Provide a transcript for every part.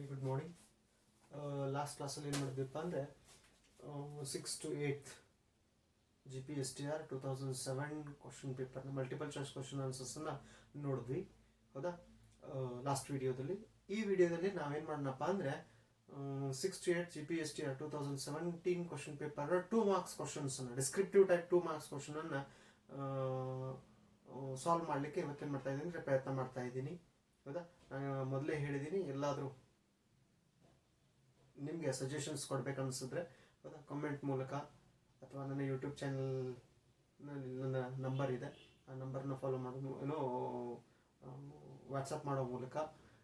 Good morning. Last ಕ್ಲಾಸಲ್ಲಿ ಏನು ಮಾಡಿದ್ವಿಪ್ಪ ಅಂದರೆ 6 to 8 GPSTR 2007 ಕ್ವಶನ್ ಪೇಪರ್ನ ಮಲ್ಟಿಪಲ್ ಚಾಯ್ಸ್ ಕ್ವಶನ್ ಆನ್ಸರ್ಸನ್ನು ನೋಡಿದ್ವಿ, ಹೌದಾ? ಲಾಸ್ಟ್ ವಿಡಿಯೋದಲ್ಲಿ. ಈ ವಿಡಿಯೋದಲ್ಲಿ ನಾವೇನು ಮಾಡೋಣಪ್ಪ ಅಂದರೆ 6 to 8 GPSTR 2017 question paper 2 marks ಕ್ವಶನ್ಸನ್ನು, ಡಿಸ್ಕ್ರಿಪ್ಟಿವ್ ಟೈಪ್ 2 marks ಕ್ವಶನನ್ನು ಸಾಲ್ವ್ ಮಾಡಲಿಕ್ಕೆ ಇವತ್ತೇನು ಮಾಡ್ತಾ ಇದ್ದೀನಿ ಅಂದರೆ ಪ್ರಯತ್ನ ಮಾಡ್ತಾ ಇದ್ದೀನಿ, ಹೌದಾ? ನಾನು ಮೊದಲೇ ಹೇಳಿದ್ದೀನಿ, ಎಲ್ಲಾದರೂ ನಿಮಗೆ ಸಜೆಷನ್ಸ್ ಕೊಡಬೇಕನ್ಸಿದ್ರೆ ಹೌದಾ ಕಮೆಂಟ್ ಮೂಲಕ ಅಥವಾ ನನ್ನ ಯೂಟ್ಯೂಬ್ ಚಾನಲ್ನಲ್ಲಿ ನನ್ನ ನಂಬರ್ ಇದೆ, ಆ ನಂಬರ್ನ ಫಾಲೋ ಮಾಡೋದು ಏನೋ ವಾಟ್ಸಪ್ ಮಾಡೋ ಮೂಲಕ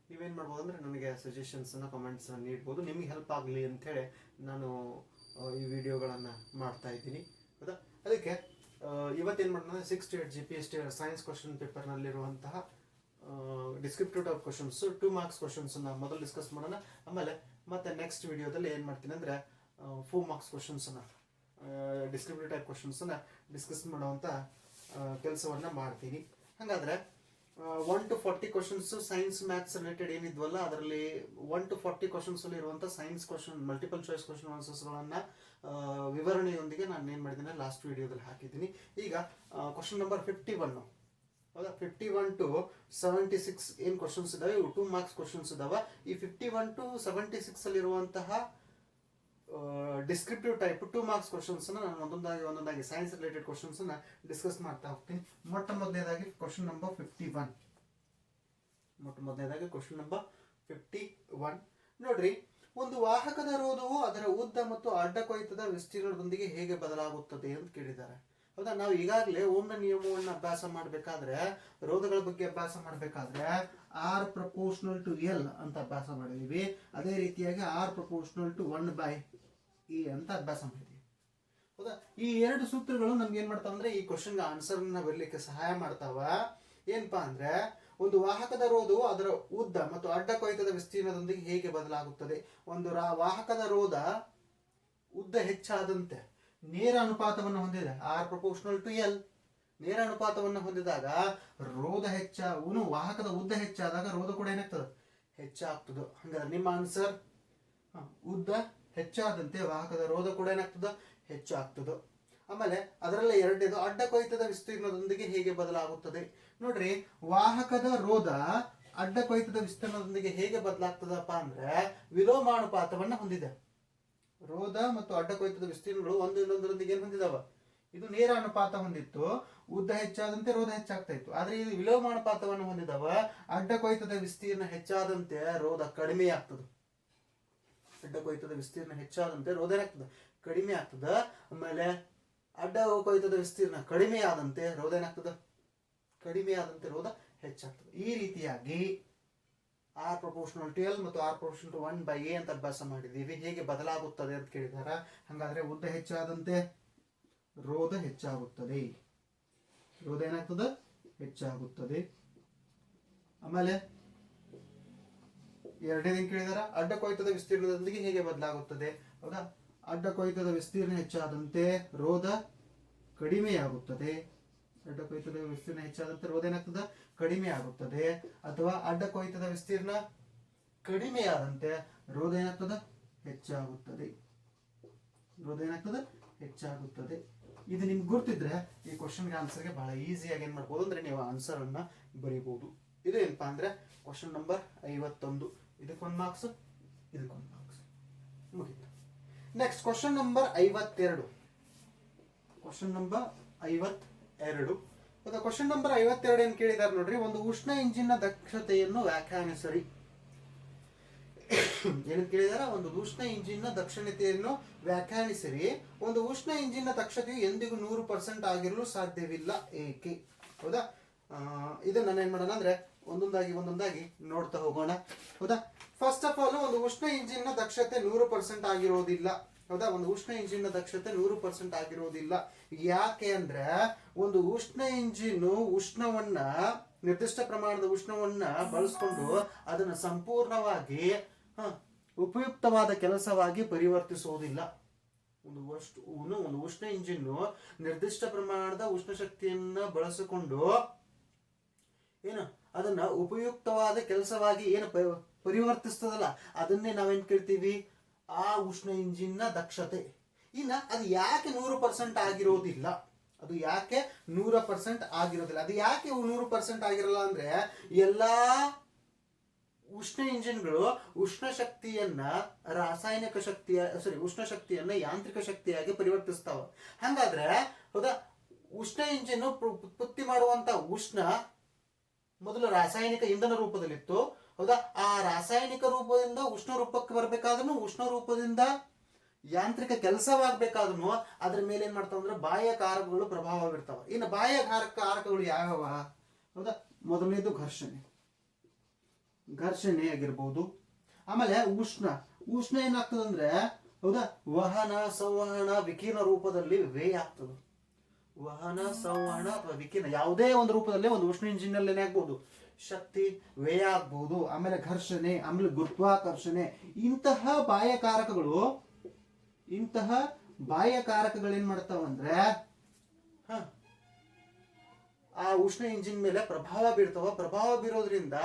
ನೀವೇನು ಮಾಡ್ಬೋದು ಅಂದರೆ ನನಗೆ ಸಜೆಷನ್ಸನ್ನು ಕಮೆಂಟ್ಸನ್ನು ನೀಡ್ಬೋದು. ನಿಮಗೆ ಹೆಲ್ಪ್ ಆಗಲಿ ಅಂಥೇಳಿ ನಾನು ಈ ವಿಡಿಯೋಗಳನ್ನು ಮಾಡ್ತಾ ಇದ್ದೀನಿ, ಹೌದಾ? ಅದಕ್ಕೆ ಇವತ್ತೇನು ಮಾಡೋಣ, 6 to 8 GPSTR ಸೈನ್ಸ್ ಕ್ವಶನ್ ಪೇಪರ್ನಲ್ಲಿರುವಂತಹ ಡಿಸ್ಕ್ರಿಪ್ಟಿವ್ ಟೈಪ್ ಕ್ವಶನ್ಸ್ 2 marks ಕ್ವಶನ್ಸನ್ನು ಮೊದಲು ಡಿಸ್ಕಸ್ ಮಾಡೋಣ. ಆಮೇಲೆ ಮತ್ತೆ ನೆಕ್ಸ್ಟ್ ವಿಡಿಯೋದಲ್ಲಿ ಏನು ಮಾಡ್ತೀನಿ ಅಂದರೆ 4 marks ಕ್ವಶನ್ಸನ್ನು, ಡಿಸ್ಕ್ರಿಪ್ಟಿವ್ ಟೈಪ್ ಕ್ವಶನ್ಸನ್ನು ಡಿಸ್ಕಸ್ ಮಾಡುವಂಥ ಕೆಲಸವನ್ನು ಮಾಡ್ತೀನಿ. ಹಾಗಾದರೆ 1 to 40 questions science maths related ಏನಿದ್ವಲ್ಲ, ಅದರಲ್ಲಿ 1 to 40 ಕ್ವಶನ್ಸಲ್ಲಿ ಇರುವಂಥ science question multiple choice question ಆನ್ಸರ್ಸ್ಗಳನ್ನು ವಿವರಣೆಯೊಂದಿಗೆ ನಾನು ಏನು ಮಾಡಿದ್ದೀನಿ ಲಾಸ್ಟ್ ವಿಡಿಯೋದಲ್ಲಿ ಹಾಕಿದ್ದೀನಿ. ಈಗ ಕ್ವಶನ್ ನಂಬರ್ 51, ಹೌದಾ? 51 to 76 ಏನು ಕ್ವಶನ್ಸ್ ಇದಾವೆ, ಇವು 2 marks ಕ್ವಶನ್ಸ್ ಇದಾವೆ. ಈ 51 to 76 ಅಲ್ಲಿರುವಂತಹ ಡಿಸ್ಕ್ರಿಪ್ಟಿವ್ ಟೈಪ್ 2 marks ಕ್ವಶನ್ಸ್ ನಾನು ಒಂದೊಂದಾಗಿ ಸೈನ್ಸ್ ರಿಲೇಟೆಡ್ ಕ್ವಶನ್ಸ್ ಡಿಸ್ಕಸ್ ಮಾಡ್ತಾ ಹೋಗ್ತೀನಿ. ಮೊಟ್ಟ ಮೊದಲನೇದಾಗಿ ಕ್ವಶನ್ ನಂಬರ್ 51 ನೋಡ್ರಿ. ಒಂದು ವಾಹಕದ ರೋಧವು ಅದರ ಉದ್ದ ಮತ್ತು ಅಡ್ಡ ಕೊಯ್ತದ ವಿಸ್ತೀರ್ಣದೊಂದಿಗೆ ಹೇಗೆ ಬದಲಾಗುತ್ತದೆ ಅಂತ ಕೇಳಿದ್ದಾರೆ, ಹೌದಾ? ನಾವು ಈಗಾಗಲೇ ಓಮ್ನ ನಿಯಮವನ್ನು ಅಭ್ಯಾಸ ಮಾಡಬೇಕಾದ್ರೆ, ರೋಧಗಳ ಬಗ್ಗೆ ಅಭ್ಯಾಸ ಮಾಡಬೇಕಾದ್ರೆ R ಪ್ರಪೋರ್ಷನಲ್ ಟು L ಅಂತ ಅಭ್ಯಾಸ ಮಾಡಿದೀವಿ. ಅದೇ ರೀತಿಯಾಗಿ R ಪ್ರಪೋರ್ಷನಲ್ ಟು 1/E ಅಂತ ಅಭ್ಯಾಸ ಮಾಡಿದೀವಿ, ಹೌದಾ? ಈ ಎರಡು ಸೂತ್ರಗಳು ನಮ್ಗೆ ಏನ್ ಮಾಡ್ತಾವ ಅಂದ್ರೆ ಈ ಕ್ವಶನ್ಗೆ ಆನ್ಸರ್ನ ಬರಲಿಕ್ಕೆ ಸಹಾಯ ಮಾಡ್ತಾವ. ಏನಪ್ಪಾ ಅಂದ್ರೆ, ಒಂದು ವಾಹಕದ ರೋಧವು ಅದರ ಉದ್ದ ಮತ್ತು ಅಡ್ಡ ಕೊಯ್ತದ ವಿಸ್ತೀರ್ಣದೊಂದಿಗೆ ಹೇಗೆ ಬದಲಾಗುತ್ತದೆ. ಒಂದು ವಾಹಕದ ರೋಧ ಉದ್ದ ಹೆಚ್ಚಾದಂತೆ ನೇರ ಅನುಪಾತವನ್ನು ಹೊಂದಿದೆ, R ಪ್ರಪೋರ್ಷನಲ್ ಟು L. ನೇರ ಅನುಪಾತವನ್ನು ಹೊಂದಿದಾಗ ರೋಧ ವಾಹಕದ ಉದ್ದ ಹೆಚ್ಚಾದಾಗ ರೋಧ ಕೂಡ ಏನಾಗ್ತದೆ, ಹೆಚ್ಚಾಗ್ತದೆ. ಹಂಗಾದ್ರೆ ನಿಮ್ಮ ಆನ್ಸರ್ ಉದ್ದ ಹೆಚ್ಚಾದಂತೆ ವಾಹಕದ ರೋಧ ಕೂಡ ಏನಾಗ್ತದ, ಹೆಚ್ಚಾಗ್ತದೆ. ಆಮೇಲೆ ಅದರಲ್ಲೇ ಎರಡನೇದು ಅಡ್ಡ ಕೊಯ್ತದ ವಿಸ್ತೀರ್ಣದೊಂದಿಗೆ ಹೇಗೆ ಬದಲಾಗುತ್ತದೆ. ನೋಡ್ರಿ, ವಾಹಕದ ರೋಧ ಅಡ್ಡ ಕೊಯ್ತದ ವಿಸ್ತೀರ್ಣದೊಂದಿಗೆ ಹೇಗೆ ಬದಲಾಗ್ತದಪ್ಪ ಅಂದ್ರೆ ವಿಲೋಮಾನುಪಾತವನ್ನ ಹೊಂದಿದೆ. ರೋಧ ಮತ್ತು ಅಡ್ಡ ಕೊಯ್ತದ ವಿಸ್ತೀರ್ಣಗಳು ಒಂದು ಇನ್ನೊಂದರೊಂದಿಗೆ ಏನು ಹೊಂದಿದಾವ, ಇದು ನೇರ ಅನುಪಾತ ಹೊಂದಿತ್ತು, ಉದ್ದ ಹೆಚ್ಚಾದಂತೆ ರೋಧ ಹೆಚ್ಚಾಗ್ತಾ ಇತ್ತು. ಆದ್ರೆ ಇದು ವಿಲೋಮಾನುಪಾತವನ್ನು ಹೊಂದಿದಾವ, ಅಡ್ಡ ಕೊಯ್ತದ ವಿಸ್ತೀರ್ಣ ಹೆಚ್ಚಾದಂತೆ ರೋಧ ಕಡಿಮೆ ಆಗ್ತದೆ. ಅಡ್ಡ ಕೊಯ್ತದ ವಿಸ್ತೀರ್ಣ ಹೆಚ್ಚಾದಂತೆ ರೋಧ ಏನಾಗ್ತದೆ, ಕಡಿಮೆ ಆಗ್ತದ. ಆಮೇಲೆ ಅಡ್ಡ ಕೊಯ್ತದ ವಿಸ್ತೀರ್ಣ ಕಡಿಮೆ ಆದಂತೆ ರೋಧ ಏನಾಗ್ತದ, ಕಡಿಮೆ ಆದಂತೆ ರೋಧ ಹೆಚ್ಚಾಗ್ತದೆ. ಈ ರೀತಿಯಾಗಿ R ಪ್ರಪೋರ್ಷನಲ್ ಟು L ಮತ್ತು R ಪ್ರಪೋರ್ಷನಲ್ ಟು 1/A ಅಂತ ಅಭ್ಯಾಸ ಮಾಡಿದೀವಿ. ಹೇಗೆ ಬದಲಾಗುತ್ತದೆ ಅಂತ ಕೇಳಿದಾರ. ಹಾಗಾದ್ರೆ ಉದ್ದ ಹೆಚ್ಚಾದಂತೆ ರೋಧ ಹೆಚ್ಚಾಗುತ್ತದೆ, ರೋಧ ಏನಾಗ್ತದೆ, ಹೆಚ್ಚಾಗುತ್ತದೆ. ಆಮೇಲೆ ಎರಡನೇದೇನು ಕೇಳಿದಾರ, ಅಡ್ಡ ಕೊಯ್ತದ ವಿಸ್ತೀರ್ಣದೊಂದಿಗೆ ಹೇಗೆ ಬದಲಾಗುತ್ತದೆ, ಹೌದಾ? ಅಡ್ಡ ಕೊಯ್ತದ ವಿಸ್ತೀರ್ಣ ಹೆಚ್ಚಾದಂತೆ ರೋಧ ಕಡಿಮೆಯಾಗುತ್ತದೆ. ಅಡ್ಡ ಕೊಯ್ತದ ವಿಸ್ತೀರ್ಣ ಹೆಚ್ಚಾದಂತೆ ರೋಧ ಏನಾಗ್ತದೆ, ಕಡಿಮೆ ಆಗುತ್ತದೆ. ಅಥವಾ ಅಡ್ಡ ಕೊಯ್ತದ ವಿಸ್ತೀರ್ಣ ಕಡಿಮೆಯಾದಂತೆ ರೋಧ ಏನಾಗ್ತದೆ, ಹೆಚ್ಚಾಗುತ್ತದೆ. ರೋಧ ಏನಾಗ್ತದೆ, ಹೆಚ್ಚಾಗುತ್ತದೆ. ಇದು ನಿಮ್ಗೆ ಗುರ್ತಿದ್ರೆ ಈ ಕ್ವಶನ್ಗೆ ಆನ್ಸರ್ಗೆ ಬಹಳ ಈಸಿಯಾಗಿ ಏನ್ ಮಾಡ್ಬೋದು ಅಂದ್ರೆ ನೀವು ಆನ್ಸರ್ ಅನ್ನ ಬರೀಬಹುದು. ಇದು ಏನಪ್ಪಾ ಅಂದ್ರೆ ಕ್ವಶನ್ ನಂಬರ್ 51. ಇದಕ್ಕೊಂದು ಮಾರ್ಕ್ಸ್, ಇದಕ್ಕೊಂದು ಮಾರ್ಕ್ಸ್, ಮುಗಿತು. Next question number 52. Question number 52. Question number 52 ಏನ್ ಕೇಳಿದಾರೆ ನೋಡ್ರಿ. ಒಂದು ಉಷ್ಣ ಇಂಜಿನ್ ನ ದಕ್ಷತೆಯನ್ನು ವ್ಯಾಖ್ಯಾನಿಸರಿ. ಏನಂತ ಕೇಳಿದಾರ, ಒಂದು ಉಷ್ಣ ಇಂಜಿನ್ ನ ದಕ್ಷತೆಯನ್ನು ವ್ಯಾಖ್ಯಾನಿಸಿರಿ. ಒಂದು ಉಷ್ಣ ಇಂಜಿನ್ ನ ದಕ್ಷತೆಯು ಎಂದಿಗೂ 100% ಆಗಿರಲು ಸಾಧ್ಯವಿಲ್ಲ, ಏಕೆ, ಹೌದಾ? ಇದನ್ನ ಏನ್ ಮಾಡೋಣ ಅಂದ್ರೆ ಒಂದೊಂದಾಗಿ ನೋಡ್ತಾ ಹೋಗೋಣ, ಹೌದಾ? ಫಸ್ಟ್ ಆಫ್ ಆಲ್, ಒಂದು ಉಷ್ಣ ಇಂಜಿನ್ ನ ದಕ್ಷತೆ 100% ಆಗಿರೋದಿಲ್ಲ, ಹೌದಾ? ಒಂದು ಉಷ್ಣ ಇಂಜಿನ್ ನ ದಕ್ಷತೆ 100% ಆಗಿರೋದಿಲ್ಲ. ಯಾಕೆ ಅಂದ್ರೆ ಒಂದು ಉಷ್ಣ ಇಂಜಿನ್ ಉಷ್ಣವನ್ನ, ನಿರ್ದಿಷ್ಟ ಪ್ರಮಾಣದ ಉಷ್ಣವನ್ನ ಬಳಸ್ಕೊಂಡು ಅದನ್ನ ಸಂಪೂರ್ಣವಾಗಿ ಉಪಯುಕ್ತವಾದ ಕೆಲಸವಾಗಿ ಪರಿವರ್ತಿಸುವುದಿಲ್ಲ. ಒಂದು ಉಷ್ಣ ಇಂಜಿನ್ ನಿರ್ದಿಷ್ಟ ಪ್ರಮಾಣದ ಉಷ್ಣ ಶಕ್ತಿಯನ್ನ ಬಳಸಿಕೊಂಡು ಅದನ್ನ ಉಪಯುಕ್ತವಾದ ಕೆಲಸವಾಗಿ ಏನು ಪರಿವರ್ತಿಸ್ತದಲ್ಲ, ಅದನ್ನೇ ನಾವೇನ್ ಕೇಳ್ತೀವಿ, ಆ ಉಷ್ಣ ಇಂಜಿನ್ ನ ದಕ್ಷತೆ. ಇನ್ನ ಅದು ಯಾಕೆ 100% ಆಗಿರೋದಿಲ್ಲ, ಅದು ಯಾಕೆ 100% ಆಗಿರೋದಿಲ್ಲ, ಅದು ಯಾಕೆ 100% ಆಗಿರಲ್ಲ ಅಂದ್ರೆ, ಎಲ್ಲಾ ಉಷ್ಣ ಇಂಜಿನ್ಗಳು ಉಷ್ಣ ಶಕ್ತಿಯನ್ನ ರಾಸಾಯನಿಕ ಶಕ್ತಿಯ ಉಷ್ಣ ಶಕ್ತಿಯನ್ನ ಯಾಂತ್ರಿಕ ಶಕ್ತಿಯಾಗಿ ಪರಿವರ್ತಿಸ್ತಾವ. ಹಂಗಾದ್ರೆ ಹೌದಾ, ಉಷ್ಣ ಇಂಜಿನ್ ಉತ್ಪತ್ತಿ ಮಾಡುವಂತ ಉಷ್ಣ ಮೊದಲು ರಾಸಾಯನಿಕ ಇಂಧನ ರೂಪದಲ್ಲಿತ್ತು. ಹೌದಾ, ಆ ರಾಸಾಯನಿಕ ರೂಪದಿಂದ ಉಷ್ಣ ರೂಪಕ್ಕೆ ಬರ್ಬೇಕಾದ್ರೂ, ಉಷ್ಣ ರೂಪದಿಂದ ಯಾಂತ್ರಿಕ ಕೆಲಸವಾಗಬೇಕಾದ್ರೂ ಅದ್ರ ಮೇಲೆ ಏನ್ ಮಾಡ್ತಾವ ಅಂದ್ರೆ ಬಾಹ್ಯ ಕಾರಕಗಳು ಪ್ರಭಾವ ಬೀರ್ತಾವ. ಇನ್ನು ಬಾಹ್ಯ ಕಾರಕಗಳು ಯಾವ? ಹೌದಾ, ಮೊದಲನೇದು ಘರ್ಷಣೆ ಆಗಿರ್ಬೋದು. ಆಮೇಲೆ ಉಷ್ಣ ಏನಾಗ್ತದಂದ್ರೆ ಹೌದಾ, ವಹನ, ಸಂವಹನ, ವಿಕಿರಣ ರೂಪದಲ್ಲಿ ವ್ಯಯ ಆಗ್ತದೆ. ವಹನ, ಸಂವಹನ ಅಥವಾ ವಿಕಿರಣ ಯಾವುದೇ ಒಂದು ರೂಪದಲ್ಲಿ ಒಂದು ಉಷ್ಣ ಇಂಜಿನ್ ಅಲ್ಲಿ ಏನಾಗ್ಬೋದು, ಶಕ್ತಿ ವ್ಯಯ ಆಗ್ಬಹುದು. ಆಮೇಲೆ ಘರ್ಷಣೆ, ಆಮೇಲೆ ಗುರುತ್ವಾಕರ್ಷಣೆ, ಇಂತಹ ಬಾಹ್ಯ ಕಾರಕಗಳು ಏನ್ ಮಾಡ್ತಾವಂದ್ರೆ ಆ ಉಷ್ಣ ಇಂಜಿನ್ ಮೇಲೆ ಪ್ರಭಾವ ಬೀರ್ತಾವ. ಪ್ರಭಾವ ಬೀರೋದ್ರಿಂದ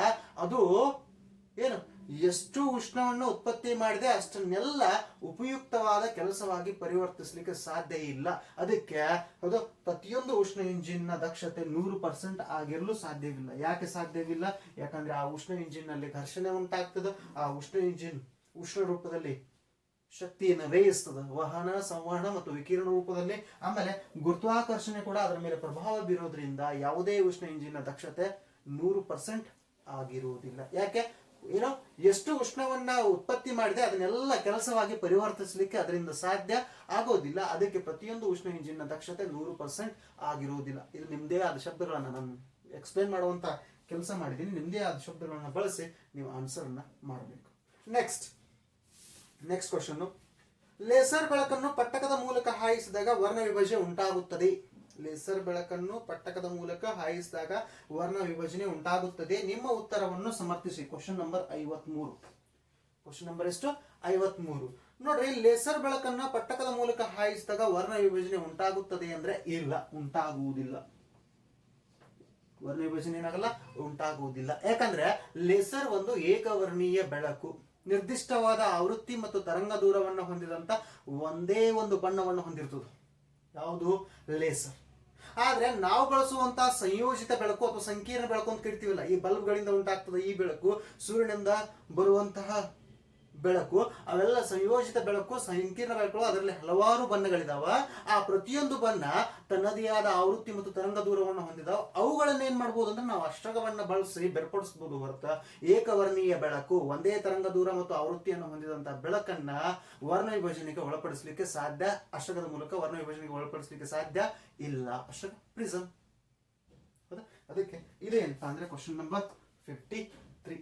ಅದು ಏನು, ಎಷ್ಟು ಉಷ್ಣವನ್ನು ಉತ್ಪತ್ತಿ ಮಾಡಿದೆ ಅಷ್ಟನ್ನೆಲ್ಲ ಉಪಯುಕ್ತವಾದ ಕೆಲಸವಾಗಿ ಪರಿವರ್ತಿಸಲಿಕ್ಕೆ ಸಾಧ್ಯ ಇಲ್ಲ. ಅದಕ್ಕೆ ಅದು ಪ್ರತಿಯೊಂದು ಉಷ್ಣ ಇಂಜಿನ್ ನ ದಕ್ಷತೆ 100% ಆಗಿರಲು ಸಾಧ್ಯವಿಲ್ಲ. ಯಾಕೆ ಸಾಧ್ಯವಿಲ್ಲ? ಯಾಕಂದ್ರೆ ಆ ಉಷ್ಣ ಇಂಜಿನ್ ನಲ್ಲಿ ಘರ್ಷಣೆ ಉಂಟಾಗ್ತದೆ. ಆ ಉಷ್ಣ ಇಂಜಿನ್ ಉಷ್ಣ ರೂಪದಲ್ಲಿ ಶಕ್ತಿಯನ್ನು ವ್ಯಯಿಸ್ತದೆ, ವಹನ, ಸಂವಹನ ಮತ್ತು ವಿಕಿರಣ ರೂಪದಲ್ಲಿ. ಆಮೇಲೆ ಗುರುತ್ವಾಕರ್ಷಣೆ ಕೂಡ ಅದರ ಮೇಲೆ ಪ್ರಭಾವ ಬೀರೋದ್ರಿಂದ ಯಾವುದೇ ಉಷ್ಣ ಇಂಜಿನ್ ನ ದಕ್ಷತೆ 100% ಆಗಿರುವುದಿಲ್ಲ. ಯಾಕೆ? ಏನೋ ಎಷ್ಟು ಉಷ್ಣವನ್ನ ಉತ್ಪತ್ತಿ ಮಾಡಿದೆ ಅದನ್ನೆಲ್ಲ ಕೆಲಸವಾಗಿ ಪರಿವರ್ತಿಸಲಿಕ್ಕೆ ಅದರಿಂದ ಸಾಧ್ಯ ಆಗೋದಿಲ್ಲ. ಅದಕ್ಕೆ ಪ್ರತಿಯೊಂದು ಉಷ್ಣ ಇಂಜಿನ್ ನ ದಕ್ಷತೆ 100% ಆಗಿರುವುದಿಲ್ಲ. ಇದು ನಿಮ್ದೇ ಆದ ಶಬ್ದಗಳನ್ನ ನಾನು ಎಕ್ಸ್ಪ್ಲೇನ್ ಮಾಡುವಂತ ಕೆಲಸ ಮಾಡಿದ್ದೀನಿ. ನಿಮ್ದೇ ಆದ ಶಬ್ದಗಳನ್ನ ಬಳಸಿ ನೀವು ಆನ್ಸರ್ ಅನ್ನ ಮಾಡಬೇಕು. ನೆಕ್ಸ್ಟ್ ಕ್ವಶನ್, ಲೇಸರ್ ಬೆಳಕನ್ನು ಪಟ್ಟಕದ ಮೂಲಕ ಹಾಯಿಸಿದಾಗ ವರ್ಣ ವಿಭಜನೆ ಉಂಟಾಗುತ್ತದೆ. ಲೇಸರ್ ಬೆಳಕನ್ನು ಪಟ್ಟಕದ ಮೂಲಕ ಹಾಯಿಸಿದಾಗ ವರ್ಣ ವಿಭಜನೆ ಉಂಟಾಗುತ್ತದೆ. ನಿಮ್ಮ ಉತ್ತರವನ್ನು ಸಮರ್ಥಿಸಿ. Question number 53. ಕ್ವಶನ್ ನಂಬರ್ ಎಷ್ಟು? 53. ನೋಡ್ರಿ, ಲೇಸರ್ ಬೆಳಕನ್ನ ಪಟ್ಟಕದ ಮೂಲಕ ಹಾಯಿಸಿದಾಗ ವರ್ಣ ವಿಭಜನೆ ಉಂಟಾಗುತ್ತದೆ ಅಂದ್ರೆ ಇಲ್ಲ, ಉಂಟಾಗುವುದಿಲ್ಲ. ವರ್ಣ ವಿಭಜನೆ ಏನಾಗಲ್ಲ, ಉಂಟಾಗುವುದಿಲ್ಲ. ಯಾಕಂದ್ರೆ ಲೇಸರ್ ಒಂದು ಏಕವರ್ಣೀಯ ಬೆಳಕು, ನಿರ್ದಿಷ್ಟವಾದ ಆವೃತ್ತಿ ಮತ್ತು ತರಂಗ ದೂರವನ್ನು ಹೊಂದಿದಂತ ಒಂದೇ ಒಂದು ಬಣ್ಣವನ್ನು ಹೊಂದಿರ್ತದೆ. ಯಾವುದು? ಲೇಸರ್. ಆದ್ರೆ ನಾವು ಬಳಸುವಂತಹ ಸಂಯೋಜಿತ ಬೆಳಕು ಅಥವಾ ಸಂಕೀರ್ಣ ಬೆಳಕು ಅಂತ ಕರಿತೀವಲ್ಲ, ಈ ಬಲ್ಬ್ಗಳಿಂದ ಉಂಟಾಗ್ತದೆ ಈ ಬೆಳಕು, ಸೂರ್ಯನಿಂದ ಬರುವಂತಹ ಬೆಳಕು, ಅವೆಲ್ಲ ಸಂಯೋಜಿತ ಬೆಳಕು, ಸಂಕೀರ್ಣ ಬೆಳಕು. ಅದರಲ್ಲಿ ಹಲವಾರು ಬಣ್ಣಗಳಿದಾವ. ಆ ಪ್ರತಿಯೊಂದು ಬಣ್ಣ ತನ್ನದೇ ಆದ ಆವೃತ್ತಿ ಮತ್ತು ತರಂಗ ದೂರವನ್ನು ಹೊಂದಿದಾವ. ಅವುಗಳನ್ನ ಏನ್ ಮಾಡ್ಬೋದು ಅಂದ್ರೆ ನಾವು ಅಷ್ಟಕವನ್ನ ಬಳಸಿ ಬೇರ್ಪಡಿಸಬಹುದು ಹೊರತ ಏಕವರ್ಣೀಯ ಬೆಳಕು, ಒಂದೇ ತರಂಗ ದೂರ ಮತ್ತು ಆವೃತ್ತಿಯನ್ನು ಹೊಂದಿದಂತಹ ಬೆಳಕನ್ನ ವರ್ಣ ವಿಭಜನೆಗೆ ಒಳಪಡಿಸಲಿಕ್ಕೆ ಸಾಧ್ಯ, ಅಷ್ಟಕದ ಮೂಲಕ ವರ್ಣ ವಿಭಜನೆಗೆ ಒಳಪಡಿಸಲಿಕ್ಕೆ ಸಾಧ್ಯ ಇಲ್ಲ. ಅಷ್ಟಕ ಪ್ರಿಸಮ್. ಹೌದಾ? ಅದಕ್ಕೆ ಇದೇನಪ್ಪ ಅಂದ್ರೆ ಕ್ವಶನ್ ನಂಬರ್ 53.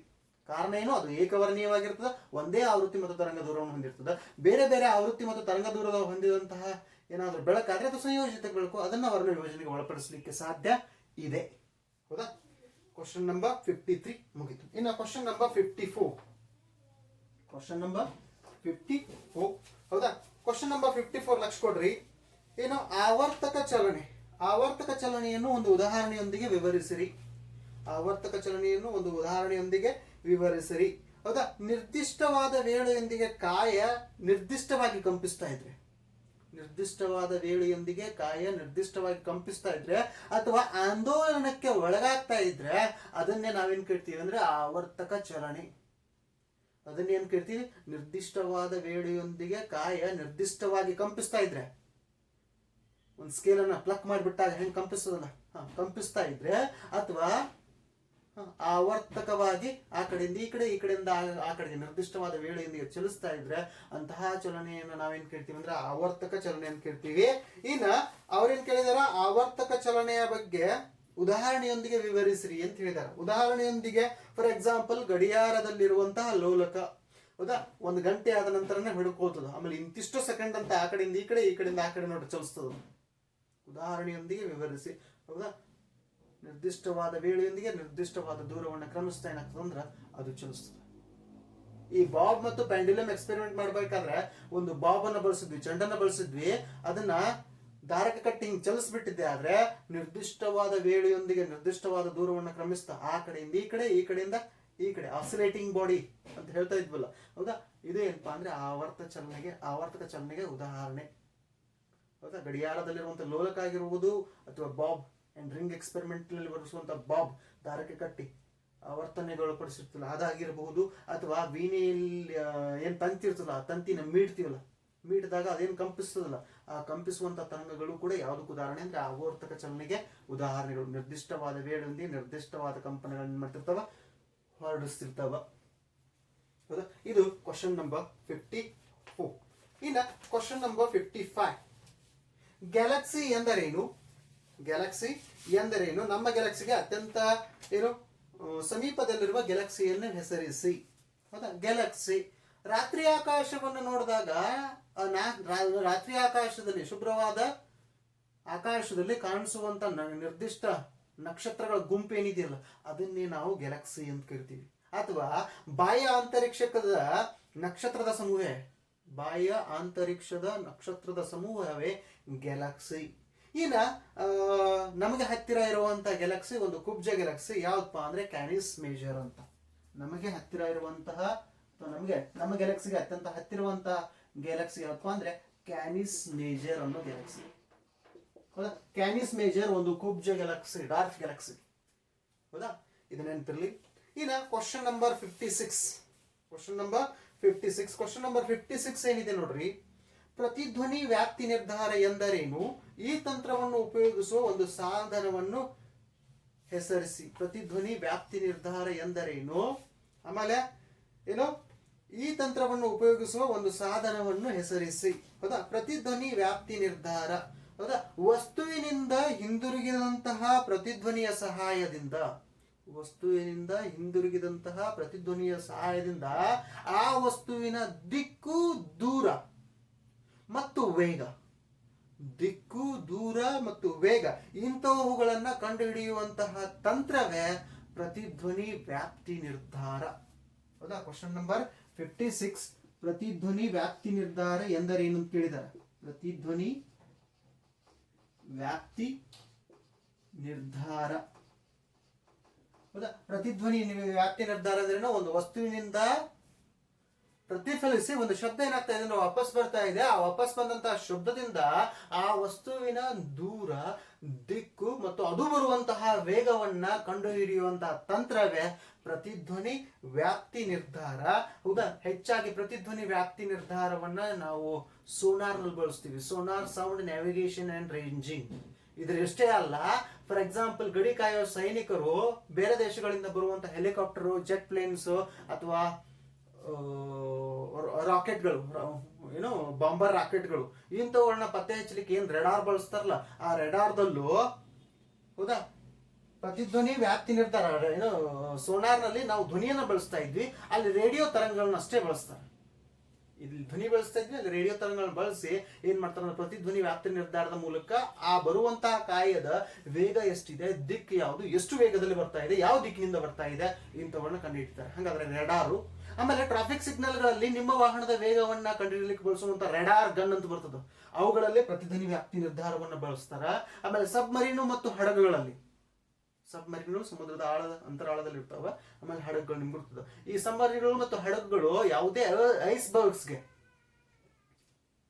ಕಾರಣ ಏನು? ಅದು ಏಕವರ್ಣೀಯವಾಗಿರ್ತದೆ, ಒಂದೇ ಆವೃತ್ತಿ ಮತ್ತು ತರಂಗ ದೂರವನ್ನು ಹೊಂದಿರ್ತದೆ. ಬೇರೆ ಬೇರೆ ಆವೃತ್ತಿ ಮತ್ತು ತರಂಗ ದೂರದ ಹೊಂದಿದಂತಹ ಏನಾದರೂ ಬೆಳಕಾದ್ರೆ ಅದು ಸಂಯೋಜಿತ ಬೆಳಕು, ಅದನ್ನ ವರ್ಣ ವಿಭಜನೆಗೆ ಒಳಪಡಿಸಲಿಕ್ಕೆ ಸಾಧ್ಯ ಇದೆ. ಹೌದಾ? ಕ್ವಶನ್ ನಂಬರ್ 53 ಮುಗಿತು. ಇನ್ನು ಕ್ವಶನ್ ನಂಬರ್ 54. Question number 54. ಹೌದಾ? ಕ್ವಶನ್ ನಂಬರ್ 54 ಲಕ್ಷ ಕೊಡ್ರಿ. ಏನು? ಆವರ್ತಕ ಚಲನೆ. ಆವರ್ತಕ ಚಲನೆಯನ್ನು ಒಂದು ಉದಾಹರಣೆಯೊಂದಿಗೆ ವಿವರಿಸಿರಿ. ಆವರ್ತಕ ಚಲನೆಯನ್ನು ಒಂದು ಉದಾಹರಣೆಯೊಂದಿಗೆ ವಿವರಿಸಿರಿ. ಹೌದಾ? ನಿರ್ದಿಷ್ಟವಾದ ವೇಳೆಯೊಂದಿಗೆ ಕಾಯ ನಿರ್ದಿಷ್ಟವಾಗಿ ಕಂಪಿಸ್ತಾ ಇದ್ರೆ, ನಿರ್ದಿಷ್ಟವಾದ ವೇಳೆಯೊಂದಿಗೆ ಕಾಯ ನಿರ್ದಿಷ್ಟವಾಗಿ ಕಂಪಿಸ್ತಾ ಇದ್ರೆ ಅಥವಾ ಆಂದೋಲನಕ್ಕೆ ಒಳಗಾಗ್ತಾ ಇದ್ರೆ ಅದನ್ನೇ ನಾವೇನ್ ಕೇಳ್ತೀವಿ ಅಂದ್ರೆ ಆವರ್ತಕ ಚಲನೆ. ಅದನ್ನೇನ್ ಕೇಳ್ತೀವಿ? ನಿರ್ದಿಷ್ಟವಾದ ವೇಳೆಯೊಂದಿಗೆ ಕಾಯ ನಿರ್ದಿಷ್ಟವಾಗಿ ಕಂಪಿಸ್ತಾ ಇದ್ರೆ, ಒಂದು ಸ್ಕೇಲ್ ಅನ್ನ ಪ್ಲಕ್ ಮಾಡಿಬಿಟ್ಟಾಗ ಹೆಂಗ್ ಕಂಪಿಸ್ತದಲ್ಲ, ಕಂಪಿಸ್ತಾ ಇದ್ರೆ, ಅಥವಾ ಆವರ್ತಕವಾಗಿ ಆ ಕಡೆಯಿಂದ ಈ ಕಡೆ, ಈ ಕಡೆಯಿಂದ ಆ ಕಡೆಗೆ ನಿರ್ದಿಷ್ಟವಾದ ವೇಳೆಯೊಂದಿಗೆ ಚಲಿಸ್ತಾ ಇದ್ರೆ ಅಂತಹ ಚಲನೆಯನ್ನು ನಾವೇನ್ ಕೇಳ್ತೀವಿ ಅಂದ್ರೆ ಆವರ್ತಕ ಚಲನೆ ಅಂತ ಕೇಳ್ತೀವಿ. ಇನ್ನ ಅವ್ರೇನ್ ಕೇಳಿದಾರ? ಆವರ್ತಕ ಚಲನೆಯ ಬಗ್ಗೆ ಉದಾಹರಣೆಯೊಂದಿಗೆ ವಿವರಿಸ್ರಿ ಅಂತ ಹೇಳಿದಾರೆ. ಉದಾಹರಣೆಯೊಂದಿಗೆ ಫಾರ್ ಎಕ್ಸಾಂಪಲ್ ಗಡಿಯಾರದಲ್ಲಿರುವಂತಹ ಲೋಲಕ. ಹೌದಾ? ಒಂದು ಗಂಟೆ ಆದ ನಂತರನೇ ಹಿಡ್ಕೋತದ, ಆಮೇಲೆ ಇಂತಿಷ್ಟು ಸೆಕೆಂಡ್ ಅಂತ ಆ ಕಡೆಯಿಂದ ಈ ಕಡೆ, ಈ ಕಡೆಯಿಂದ ಆ ಕಡೆ ನೋಡಿ ಚಲಿಸ್ತದ. ಉದಾಹರಣೆಯೊಂದಿಗೆ ವಿವರಿಸಿ. ಹೌದಾ? ನಿರ್ದಿಷ್ಟವಾದ ವೇಳೆಯೊಂದಿಗೆ ನಿರ್ದಿಷ್ಟವಾದ ದೂರವನ್ನು ಕ್ರಮಿಸ್ತಾ ಏನಾಗ್ತದೆ ಅಂದ್ರೆ ಅದು ಚಲಿಸ್ತದೆ. ಈ ಬಾಬ್ ಮತ್ತು ಪ್ಯಾಂಡ್ಯುಲಮ್ ಎಕ್ಸ್ಪೆರಿಮೆಂಟ್ ಮಾಡ್ಬೇಕಾದ್ರೆ ಒಂದು ಬಾಬ್ ಅನ್ನ ಬಳಸಿದ್ವಿ, ಚೆಂಡನ್ನ ಬಳಸಿದ್ವಿ. ಅದನ್ನ ಧಾರಕ ಕಟ್ಟಿ ಹಿಂಗೆ ಚಲಿಸ್ಬಿಟ್ಟಿದ್ದೆ ಆದ್ರೆ ನಿರ್ದಿಷ್ಟವಾದ ವೇಳೆಯೊಂದಿಗೆ ನಿರ್ದಿಷ್ಟವಾದ ದೂರವನ್ನು ಕ್ರಮಿಸ್ತಾ ಆ ಕಡೆಯಿಂದ ಈ ಕಡೆ, ಈ ಕಡೆಯಿಂದ ಈ ಕಡೆ, ಆಸಿಲೇಟಿಂಗ್ ಬಾಡಿ ಅಂತ ಹೇಳ್ತಾ ಇದ್ವಲ್ಲ, ಹೌದಾ? ಇದು ಏನಪ್ಪಾ ಅಂದ್ರೆ ಆವರ್ತಕ ಚಲನೆಗೆ ಉದಾಹರಣೆ, ಹೌದಾ? ಗಡಿಯಾರದಲ್ಲಿರುವಂತ ಲೋಲಕ ಆಗಿರುವುದು ಅಥವಾ ಬಾಬ್ ಅಂಡ್ ರಿಂಗ್ ಎಕ್ಸ್ಪೆರಿಮೆಂಟ್ ನಲ್ಲಿ ಬಳಸುವಂತ ಬಾಬ್, ಧಾರಕ ಕಟ್ಟಿ ಆವರ್ತನೆಗೊಳಪಡಿಸಿರ್ತಲ್ಲ ಅದಾಗಿರಬಹುದು, ಅಥವಾ ವೀಣೆಯಲ್ಲಿ ಏನ್ ತಂತಿ ಇರ್ತಲ್ಲ ಆ ತಂತಿನ ಮೀಡ್ತೀವಲ್ಲ, ಮೀಟಿದಾಗ ಅದೇನು ಕಂಪಿಸ್ತದಲ್ಲ ಆ ಕಂಪಿಸುವಂತ ತರಂಗಗಳು ಕೂಡ ಯಾವುದಕ್ಕೆ ಉದಾಹರಣೆ ಅಂದ್ರೆ ಆವರ್ತಕ ಚಲನೆಗೆ ಉದಾಹರಣೆಗಳು. ನಿರ್ದಿಷ್ಟವಾದ ವೇಳೆಯೊಂದಿಗೆ ನಿರ್ದಿಷ್ಟವಾದ ಕಂಪನಗಳನ್ನು ಮಾಡ್ತಿರ್ತಾವ, ಹೊರಡಿಸ್ತಿರ್ತಾವ, ಹೌದಾ? ಇದು ಕ್ವಶನ್ ನಂಬರ್ 54. ಇನ್ನ ಕ್ವಶನ್ ನಂಬರ್ 55, ಗ್ಯಾಲಕ್ಸಿ ಎಂದರೇನು? ಗ್ಯಾಲಕ್ಸಿ ಎಂದರೇನು? ನಮ್ಮ ಗ್ಯಾಲಕ್ಸಿಗೆ ಅತ್ಯಂತ ಏನು ಸಮೀಪದಲ್ಲಿರುವ ಗ್ಯಾಲಕ್ಸಿಯನ್ನು ಹೆಸರಿಸಿ, ಹೌದಾ? ಗ್ಯಾಲಕ್ಸಿ ರಾತ್ರಿ ಆಕಾಶವನ್ನು ನೋಡಿದಾಗ ರಾತ್ರಿ ಆಕಾಶದಲ್ಲಿ, ಶುಭ್ರವಾದ ಆಕಾಶದಲ್ಲಿ ಕಾಣಿಸುವಂತ ನಿರ್ದಿಷ್ಟ ನಕ್ಷತ್ರಗಳ ಗುಂಪು ಏನಿದೆಯಲ್ಲ ಅದನ್ನೇ ನಾವು ಗ್ಯಾಲಕ್ಸಿ ಅಂತ ಕರಿತೀವಿ. ಅಥವಾ ಬಾಹ್ಯ ಅಂತರಿಕ್ಷದ ನಕ್ಷತ್ರದ ಸಮೂಹ, ಬಾಹ್ಯ ಅಂತರಿಕ್ಷದ ನಕ್ಷತ್ರದ ಸಮೂಹವೇ ಗ್ಯಾಲಕ್ಸಿ. ಇನ್ನ ನಮಗೆ ಹತ್ತಿರ ಇರುವಂತಹ ಗ್ಯಾಲಕ್ಸಿ ಒಂದು ಕುಬ್ಜ ಗ್ಯಾಲಕ್ಸಿ, ಯಾವ್ದಪ್ಪ ಅಂದ್ರೆ ಕ್ಯಾನಿಸ್ ಮೇಜರ್ ಅಂತ. ನಮಗೆ ಹತ್ತಿರ ಇರುವಂತಹ ನಮ್ಮ ಗ್ಯಾಲಕ್ಸಿಗೆ ಅತ್ಯಂತ ಹತ್ತಿರುವಂತಹ ಗ್ಯಾಲಕ್ಸಿ ಯಾವಪ್ಪ ಅಂದ್ರೆ ಕ್ಯಾನಿಸ್ ಮೇಜರ್ ಅನ್ನೋ ಗ್ಯಾಲಕ್ಸಿ, ಹೌದಾ? ಕ್ಯಾನಿಸ್ ಮೇಜರ್ ಒಂದು ಕುಬ್ಜ ಗ್ಯಾಲಕ್ಸಿ, ಡಾರ್ಕ್ ಗ್ಯಾಲಕ್ಸಿ, ಹೌದಾ? ಇದು ನೆನಪಿರ್ಲಿ. ಇನ್ನ ಕ್ವಶನ್ ನಂಬರ್ 56, ಕ್ವಶನ್ ನಂಬರ್ 56 ಏನಿದೆ ನೋಡ್ರಿ, ಪ್ರತಿಧ್ವನಿ ವ್ಯಾಪ್ತಿ ನಿರ್ಧಾರ ಎಂದರೇನು? ಈ ತಂತ್ರವನ್ನು ಉಪಯೋಗಿಸುವ ಒಂದು ಸಾಧನವನ್ನು ಹೆಸರಿಸಿ. ಪ್ರತಿಧ್ವನಿ ವ್ಯಾಪ್ತಿ ನಿರ್ಧಾರ ಎಂದರೇನು? ಆಮೇಲೆ ಏನು, ಈ ತಂತ್ರವನ್ನು ಉಪಯೋಗಿಸುವ ಒಂದು ಸಾಧನವನ್ನು ಹೆಸರಿಸಿ, ಹೌದಾ? ಪ್ರತಿಧ್ವನಿ ವ್ಯಾಪ್ತಿ ನಿರ್ಧಾರ, ಹೌದಾ? ವಸ್ತುವಿನಿಂದ ಹಿಂದಿರುಗಿದಂತಹ ಪ್ರತಿಧ್ವನಿಯ ಸಹಾಯದಿಂದ, ಆ ವಸ್ತುವಿನ ದಿಕ್ಕು, ದೂರ ಮತ್ತು ವೇಗ, ಇಂತಹವುಗಳನ್ನ ಕಂಡುಹಿಡಿಯುವಂತಹ ತಂತ್ರವೇ ಪ್ರತಿಧ್ವನಿ ವ್ಯಾಪ್ತಿ ನಿರ್ಧಾರ, ಹೌದಾ? ಕ್ವಶನ್ ನಂಬರ್ 56, ಪ್ರತಿಧ್ವನಿ ವ್ಯಾಪ್ತಿ ನಿರ್ಧಾರ ಎಂದರೇನು ಅಂತ ಕೇಳಿದ್ದಾರೆ. ಪ್ರತಿಧ್ವನಿ ವ್ಯಾಪ್ತಿ ನಿರ್ಧಾರ, ಹೌದಾ? ಪ್ರತಿಧ್ವನಿ ವ್ಯಾಪ್ತಿ ನಿರ್ಧಾರ ಅಂದ್ರೆ ಒಂದು ವಸ್ತುವಿನಿಂದ ಪ್ರತಿಫಲಿಸಿ ಒಂದು ಶಬ್ದ ಏನಾಗ್ತಾ ಇದೆ ಅಂದ್ರೆ ವಾಪಸ್ ಬರ್ತಾ ಇದೆ, ಆ ವಾಪಸ್ ಬಂದಂತಹ ಶಬ್ದದಿಂದ ಆ ವಸ್ತುವಿನ ದೂರ, ದಿಕ್ಕು ಮತ್ತು ಅದು ಬರುವಂತಹ ವೇಗವನ್ನ ಕಂಡುಹಿಡಿಯುವಂತಹ ತಂತ್ರವೇ ಪ್ರತಿಧ್ವನಿ ವ್ಯಾಪ್ತಿ ನಿರ್ಧಾರ, ಹೌದಾ? ಹೆಚ್ಚಾಗಿ ಪ್ರತಿಧ್ವನಿ ವ್ಯಾಪ್ತಿ ನಿರ್ಧಾರವನ್ನ ನಾವು ಸೋನಾರ್ ನಲ್ಲಿ ಬಳಸ್ತೀವಿ, sonar sound navigation and ranging. ಇದ್ರಷ್ಟೇ ಅಲ್ಲ, ಫಾರ್ ಎಕ್ಸಾಂಪಲ್ ಗಡಿ ಕಾಯೋ ಸೈನಿಕರು ಬೇರೆ ದೇಶಗಳಿಂದ ಬರುವಂತ ಹೆಲಿಕಾಪ್ಟರ್, ಜೆಟ್ ಪ್ಲೇನ್ಸ್ ಅಥವಾ ರಾಕೆಟ್ಗಳು, ಏನು ಬಾಂಬರ್ ರಾಕೆಟ್ಗಳು, ಇಂಥವುಗಳನ್ನ ಪತ್ತೆ ಹಚ್ಚಲಿಕ್ಕೆ ಏನ್ ರೆಡಾರ್ ಬಳಸ್ತಾರಲ್ಲ ಆ ರೆಡಾರ್ದಲ್ಲೂ, ಹೌದಾ, ಪ್ರತಿಧ್ವನಿ ವ್ಯಾಪ್ತಿ ನಿರ್ಧಾರ, ಏನು ಸೋನಾರ್ ನಲ್ಲಿ ನಾವು ಧ್ವನಿಯನ್ನ ಬಳಸ್ತಾ ಇದ್ವಿ, ಅಲ್ಲಿ ರೇಡಿಯೋ ತರಂಗಗಳನ್ನ ಅಷ್ಟೇ ಬಳಸ್ತಾರೆ. ಇಲ್ಲಿ ಧ್ವನಿ ಬಳಸ್ತಾ ಇದ್ವಿ, ಅಲ್ಲಿ ರೇಡಿಯೋ ತರಂಗಗಳನ್ನ ಬಳಸಿ ಏನ್ ಮಾಡ್ತಾರೆ, ಪ್ರತಿಧ್ವನಿ ವ್ಯಾಪ್ತಿ ನಿರ್ಧಾರದ ಮೂಲಕ ಆ ಬರುವಂತಹ ಕಾಯದ ವೇಗ ಎಷ್ಟಿದೆ, ದಿಕ್ಕು ಯಾವುದು, ಎಷ್ಟು ವೇಗದಲ್ಲಿ ಬರ್ತಾ ಇದೆ, ಯಾವ ದಿಕ್ಕಿನಿಂದ ಬರ್ತಾ ಇದೆ, ಇಂಥವನ್ನ ಕಂಡುಹಿಡಿತಾರೆ. ಹಾಗಾದ್ರೆ ರೆಡಾರು. ಆಮೇಲೆ ಟ್ರಾಫಿಕ್ ಸಿಗ್ನಲ್ಗಳಲ್ಲಿ ನಿಮ್ಮ ವಾಹನದ ವೇಗವನ್ನ ಕಂಡುಹಿಡಿಯಲಿಕ್ಕೆ ಬಳಸುವಂತ ರೆಡಾರ್ ಗನ್ ಅಂತ ಬರ್ತದೆ, ಅವುಗಳಲ್ಲಿ ಪ್ರತಿಧ್ವನಿ ವ್ಯಾಪ್ತಿ ನಿರ್ಧಾರವನ್ನ ಬಳಸ್ತಾರ. ಆಮೇಲೆ ಸಬ್ಮರೀನು ಮತ್ತು ಹಡಗುಗಳಲ್ಲಿ, ಸಬ್ಮರೀನ್ಗಳು ಸಮುದ್ರದ ಅಂತರಾಳದಲ್ಲಿ ಇರ್ತಾವ, ಆಮೇಲೆ ಹಡಗುಗಳು ನಿಂಬಿರ್ತದೆ. ಈ ಸಬ್ಮರೀನ್ಗಳು ಮತ್ತು ಹಡಗುಗಳು ಯಾವುದೇ ಐಸ್ಬರ್ಗ್ಸ್ಗೆ,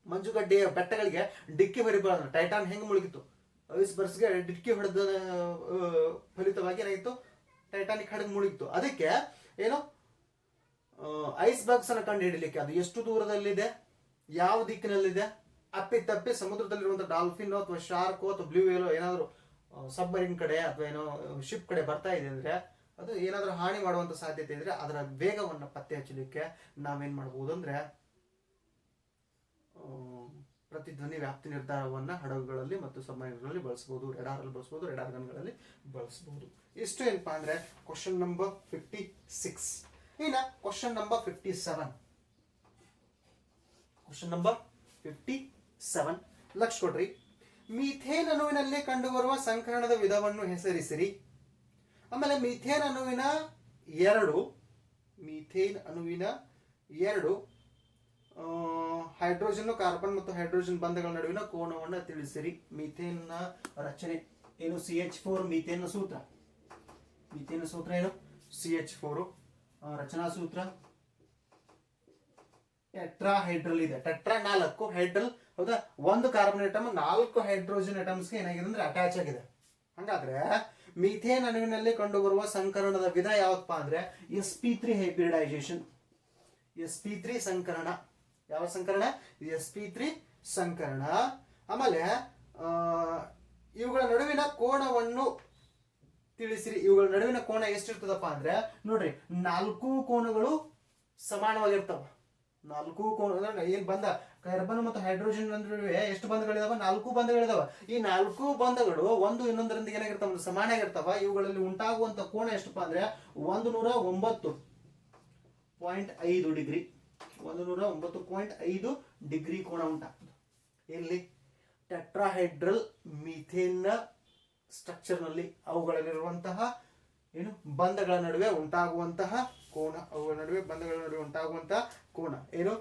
ಮಂಜುಗಡ್ಡೆಯ ಬೆಟ್ಟಗಳಿಗೆ ಡಿಕ್ಕಿ ಹೊಡಿಬಾರ್ದು. ಟೈಟಾನ್ ಹೆಂಗ್ ಮುಳುಗಿತ್ತು, ಐಸ್ಬರ್ಗ್ಸ್ಗೆ ಡಿಕ್ಕಿ ಹೊಡೆದ ಫಲಿತವಾಗಿ ಏನಾಗಿತ್ತು, ಟೈಟಾನಿಕ್ ಹಡಗು ಮುಳುಗಿತ್ತು. ಅದಕ್ಕೆ ಏನು, ಐಸ್ ಬರ್ಗ್ಸ್ ಅನ್ನ ಕಂಡು ಹಿಡಿಲಿಕ್ಕೆ ಅದು ಎಷ್ಟು ದೂರದಲ್ಲಿದೆ, ಯಾವ ದಿಕ್ಕಿನಲ್ಲಿದೆ, ಅಪ್ಪಿತಪ್ಪಿ ಸಮುದ್ರದಲ್ಲಿರುವಂತಹ ಡಾಲ್ಫಿನ್ ಅಥವಾ ಶಾರ್ಕ್ ಅಥವಾ ಬ್ಲೂ ವೇಲ್ ಏನಾದ್ರು ಸಬ್ಮರೀನ್ ಕಡೆ ಅಥವಾ ಏನೋ ಶಿಪ್ ಕಡೆ ಬರ್ತಾ ಇದೆ ಅಂದ್ರೆ, ಅದು ಏನಾದ್ರೂ ಹಾನಿ ಮಾಡುವಂತ ಸಾಧ್ಯತೆ ಇದ್ರೆ ಅದರ ವೇಗವನ್ನ ಪತ್ತೆ ಹಚ್ಚಲಿಕ್ಕೆ ನಾವೇನ್ ಮಾಡಬಹುದು ಅಂದ್ರೆ ಪ್ರತಿಧ್ವನಿ ವ್ಯಾಪ್ತಿ ನಿರ್ಧಾರವನ್ನ ಹಡಗುಗಳಲ್ಲಿ ಮತ್ತು ಸಬ್ಮರೀನ್ಗಳಲ್ಲಿ ಬಳಸಬಹುದು, ರೆಡಾರ್ ಅಲ್ಲಿ ಬಳಸಬಹುದು, ರೆಡಾರ್ ಗನ್ಗಳಲ್ಲಿ ಬಳಸಬಹುದು. ಇಷ್ಟು ಏನಪ್ಪಾ ಅಂದ್ರೆ ಕ್ವಶನ್ ನಂಬರ್ 56. ಇನ್ನ question number 57, question number 57 lakh ಕೊಡ್ರಿ. ಮೀಥೇನ್ ಅಣುವಿನಲ್ಲಿ ಕಂಡುಬರುವ ಸಂಕರಣದ ವಿಧವನ್ನು ಹೆಸರಿಸಿರಿ. ಆಮೇಲೆ ಮೀಥೇನ್ ಅಣುವಿನ ಎರಡು ಹೈಡ್ರೋಜನ್ ಕಾರ್ಬನ್ ಮತ್ತು ಹೈಡ್ರೋಜನ್ ಬಂಧಗಳ ನಡುವಿನ ಕೋನವನ್ನು ತಿಳಿಸಿರಿ. ಮೀಥೇನ್ ರಚನೆ ಏನು? CH4 ಮೀಥೇನ್ ಸೂತ್ರ. ಮೀಥೇನ್ ಸೂತ್ರ ಏನು? CH4. ರಚನಾ ಸೂತ್ರ ಟೆಟ್ರಾಹೈಡ್ರಲ್ ಇದೆ. ಟೆಟ್ರಾ 4 ಹೈಡ್ರಲ್, ಹೌದಾ? ಒಂದು ಕಾರ್ಬನ್ ಅಟಮ್ 4 ಹೈಡ್ರೋಜನ್ ಅಟಮ್ಸ್ಗೆ ಏನಾಗಿದೆ ಅಂದ್ರೆ ಅಟ್ಯಾಚ್ ಆಗಿದೆ. ಹಾಗಾದ್ರೆ ಮೀಥೇನ್ ಅಣುವಿನಲ್ಲಿ ಕಂಡುಬರುವ ಸಂಕರಣದ ವಿಧ ಯಾವತ್ತಪ್ಪ ಅಂದ್ರೆ sp3 ಹೈಬ್ರಿಡೈಸೇಷನ್. sp3 ಸಂಕರಣ. ಯಾವ ಸಂಕರಣ? sp3 ಸಂಕರಣ. ಆಮೇಲೆ ಇವುಗಳ ನಡುವಿನ ಕೋನವನ್ನು ತಿಳಿಸಿರಿ. ಇವುಗಳ ನಡುವಿನ ಕೋನ ಎಷ್ಟಿರ್ತದಪ್ಪ ಅಂದ್ರೆ ನೋಡ್ರಿ, 4 ಕೋನಗಳು ಸಮಾನವಾಗಿರ್ತಾವ. 4 ಕೋನ ಅಂದ್ರೆ ಏನ್ ಬಂಧ, ಕಾರ್ಬನ್ ಮತ್ತು ಹೈಡ್ರೋಜನ್ ನಡುವೆ ಎಷ್ಟು ಬಂಧಗಳಿದಾವ? 4 ಬಂಧಗಳಿದಾವ. ಈ 4 ಬಂಧಗಳು ಒಂದು ಇನ್ನೊಂದರೊಂದಿಗೆ ಏನಾಗಿರ್ತಾವ? ಸಮಾನ ಆಗಿರ್ತಾವ. ಇವುಗಳಲ್ಲಿ ಉಂಟಾಗುವಂತ ಕೋನ ಎಷ್ಟಪ್ಪ ಅಂದ್ರೆ 109.5 ಡಿಗ್ರಿ. 109.5 ಡಿಗ್ರಿ ಕೋನ ಉಂಟಾಗ್ತದೆ. ಎಲ್ಲಿ? ಟೆಟ್ರಾಹೈಡ್ರಲ್ ಮೀಥೇನ್ ಸ್ಟ್ರಕ್ಚರ್ ನಲ್ಲಿ ಅವುಗಳಲ್ಲಿರುವಂತಹ ಏನು ಬಂಧಗಳ ನಡುವೆ ಉಂಟಾಗುವಂತಹ ಕೋನ. ಅವುಗಳ ನಡುವೆ ಬಂಧಗಳ ನಡುವೆ ಉಂಟಾಗುವಂತಹ ಕೋನ ಏನು?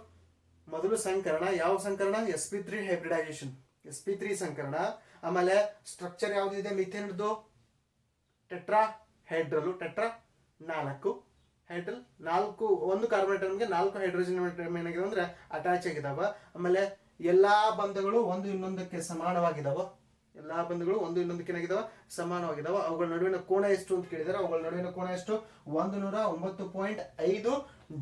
ಮೊದಲು ಸಂಕರಣ. ಯಾವ ಸಂಕರಣ? sp3 hybridisation. sp3 ಸಂಕರಣ. ಆಮೇಲೆ ಸ್ಟ್ರಕ್ಚರ್ ಯಾವ್ದಿದೆ ಮೀಥೇನ್ದು? ಟೆಟ್ರಾಹೈಡ್ರಲ್. ಟೆಟ್ರಾ 4 ಹೈಡ್ರಲ್, 4 ಒಂದು ಕಾರ್ಬನ್ ಅಟಮ್ಗೆ 4 ಹೈಡ್ರೋಜನ್ ಅಟಮ್ ಏನಾಗಿದೆ ಅಂದ್ರೆ ಅಟ್ಯಾಚ್ ಆಗಿದಾವ. ಆಮೇಲೆ ಎಲ್ಲಾ ಬಂಧಗಳು ಒಂದು ಇನ್ನೊಂದಕ್ಕೆ ಸಮಾನವಾಗಿದಾವ. ಎಲ್ಲಾ ಬಂಧಗಳು ಒಂದು ಇನ್ನೊಂದಕ್ಕೆ ಏನಾಗಿದಾವ? ಸಮಾನವಾಗಿದಾವ. ಅವುಗಳ ನಡುವಿನ ಕೋನ ಎಷ್ಟು ಅಂತ ಕೇಳಿದಾರೆ. ಅವುಗಳ ನಡುವಿನ ಕೋನ ಎಷ್ಟು? 109.5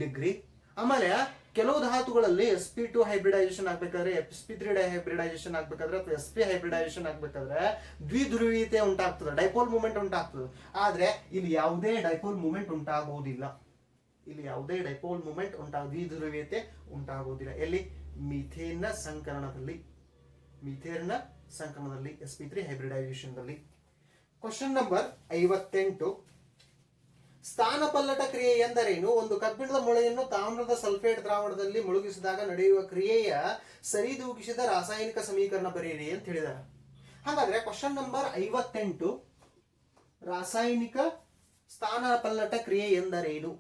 ಡಿಗ್ರಿ. ಆಮೇಲೆ ಕೆಲವು ಧಾತುಗಳಲ್ಲಿ sp2 ಹೈಬ್ರಿಡೈಸೇಷನ್ ಆಗ್ಬೇಕಾದ್ರೆ, sp3 ಹೈಬ್ರಿಡೈಸೇಷನ್ ಆಗ್ಬೇಕಾದ್ರೆ ಅಥವಾ sp ಹೈಬ್ರಿಡೈಸೇಷನ್ ಆಗ್ಬೇಕಾದ್ರೆ ದ್ವಿಧ್ರುವೀಯತೆ ಉಂಟಾಗ್ತದೆ, ಡೈಪೋಲ್ ಮೂವ್ಮೆಂಟ್ ಉಂಟಾಗ್ತದೆ. ಆದ್ರೆ ಇಲ್ಲಿ ಯಾವುದೇ ಡೈಪೋಲ್ ಮೂವ್ಮೆಂಟ್ ಉಂಟಾಗುವುದಿಲ್ಲ. ಇಲ್ಲಿ ಯಾವುದೇ ಡೈಪೋಲ್ ಮೂವ್ಮೆಂಟ್ ದ್ವಿಧ್ರುವೀಯತೆ ಉಂಟಾಗುವುದಿಲ್ಲ. ಎಲ್ಲಿ? ಮೀಥೇನ್ನ ಸಂಕರಣದಲ್ಲಿ. ಮೀಥೇನ್ನ ಸಂಕರಣದಲ್ಲಿ sp3 ಹೈಬ್ರಿಡೈಸೇಷನ್ ದಲ್ಲಿ. Question number 58. ಸ್ಥಾನಪಲ್ಲಟ ಕ್ರಿಯೆ ಎಂದರೇನು? ಒಂದು ಕಬ್ಬಿಣದ ಮೊಳೆಯನ್ನು ತಾಮ್ರದ ಸಲ್ಫೇಟ್ ದ್ರಾವಣದಲ್ಲಿ ಮುಳುಗಿಸಿದಾಗ ನಡೆಯುವ ಕ್ರಿಯೆಯ ಸರಿದೂಗಿಸಿದ ರಾಸಾಯನಿಕ ಸಮೀಕರಣ ಬರೆಯಿರಿ ಅಂತ ಹೇಳಿದ್ದಾರೆ. ಹಾಗಾದ್ರೆ ಕ್ವಶನ್ ನಂಬರ್ 58, ರಾಸಾಯನಿಕ ಸ್ಥಾನಪಲ್ಲಟ ಕ್ರಿಯೆ ಎಂದರೇನು?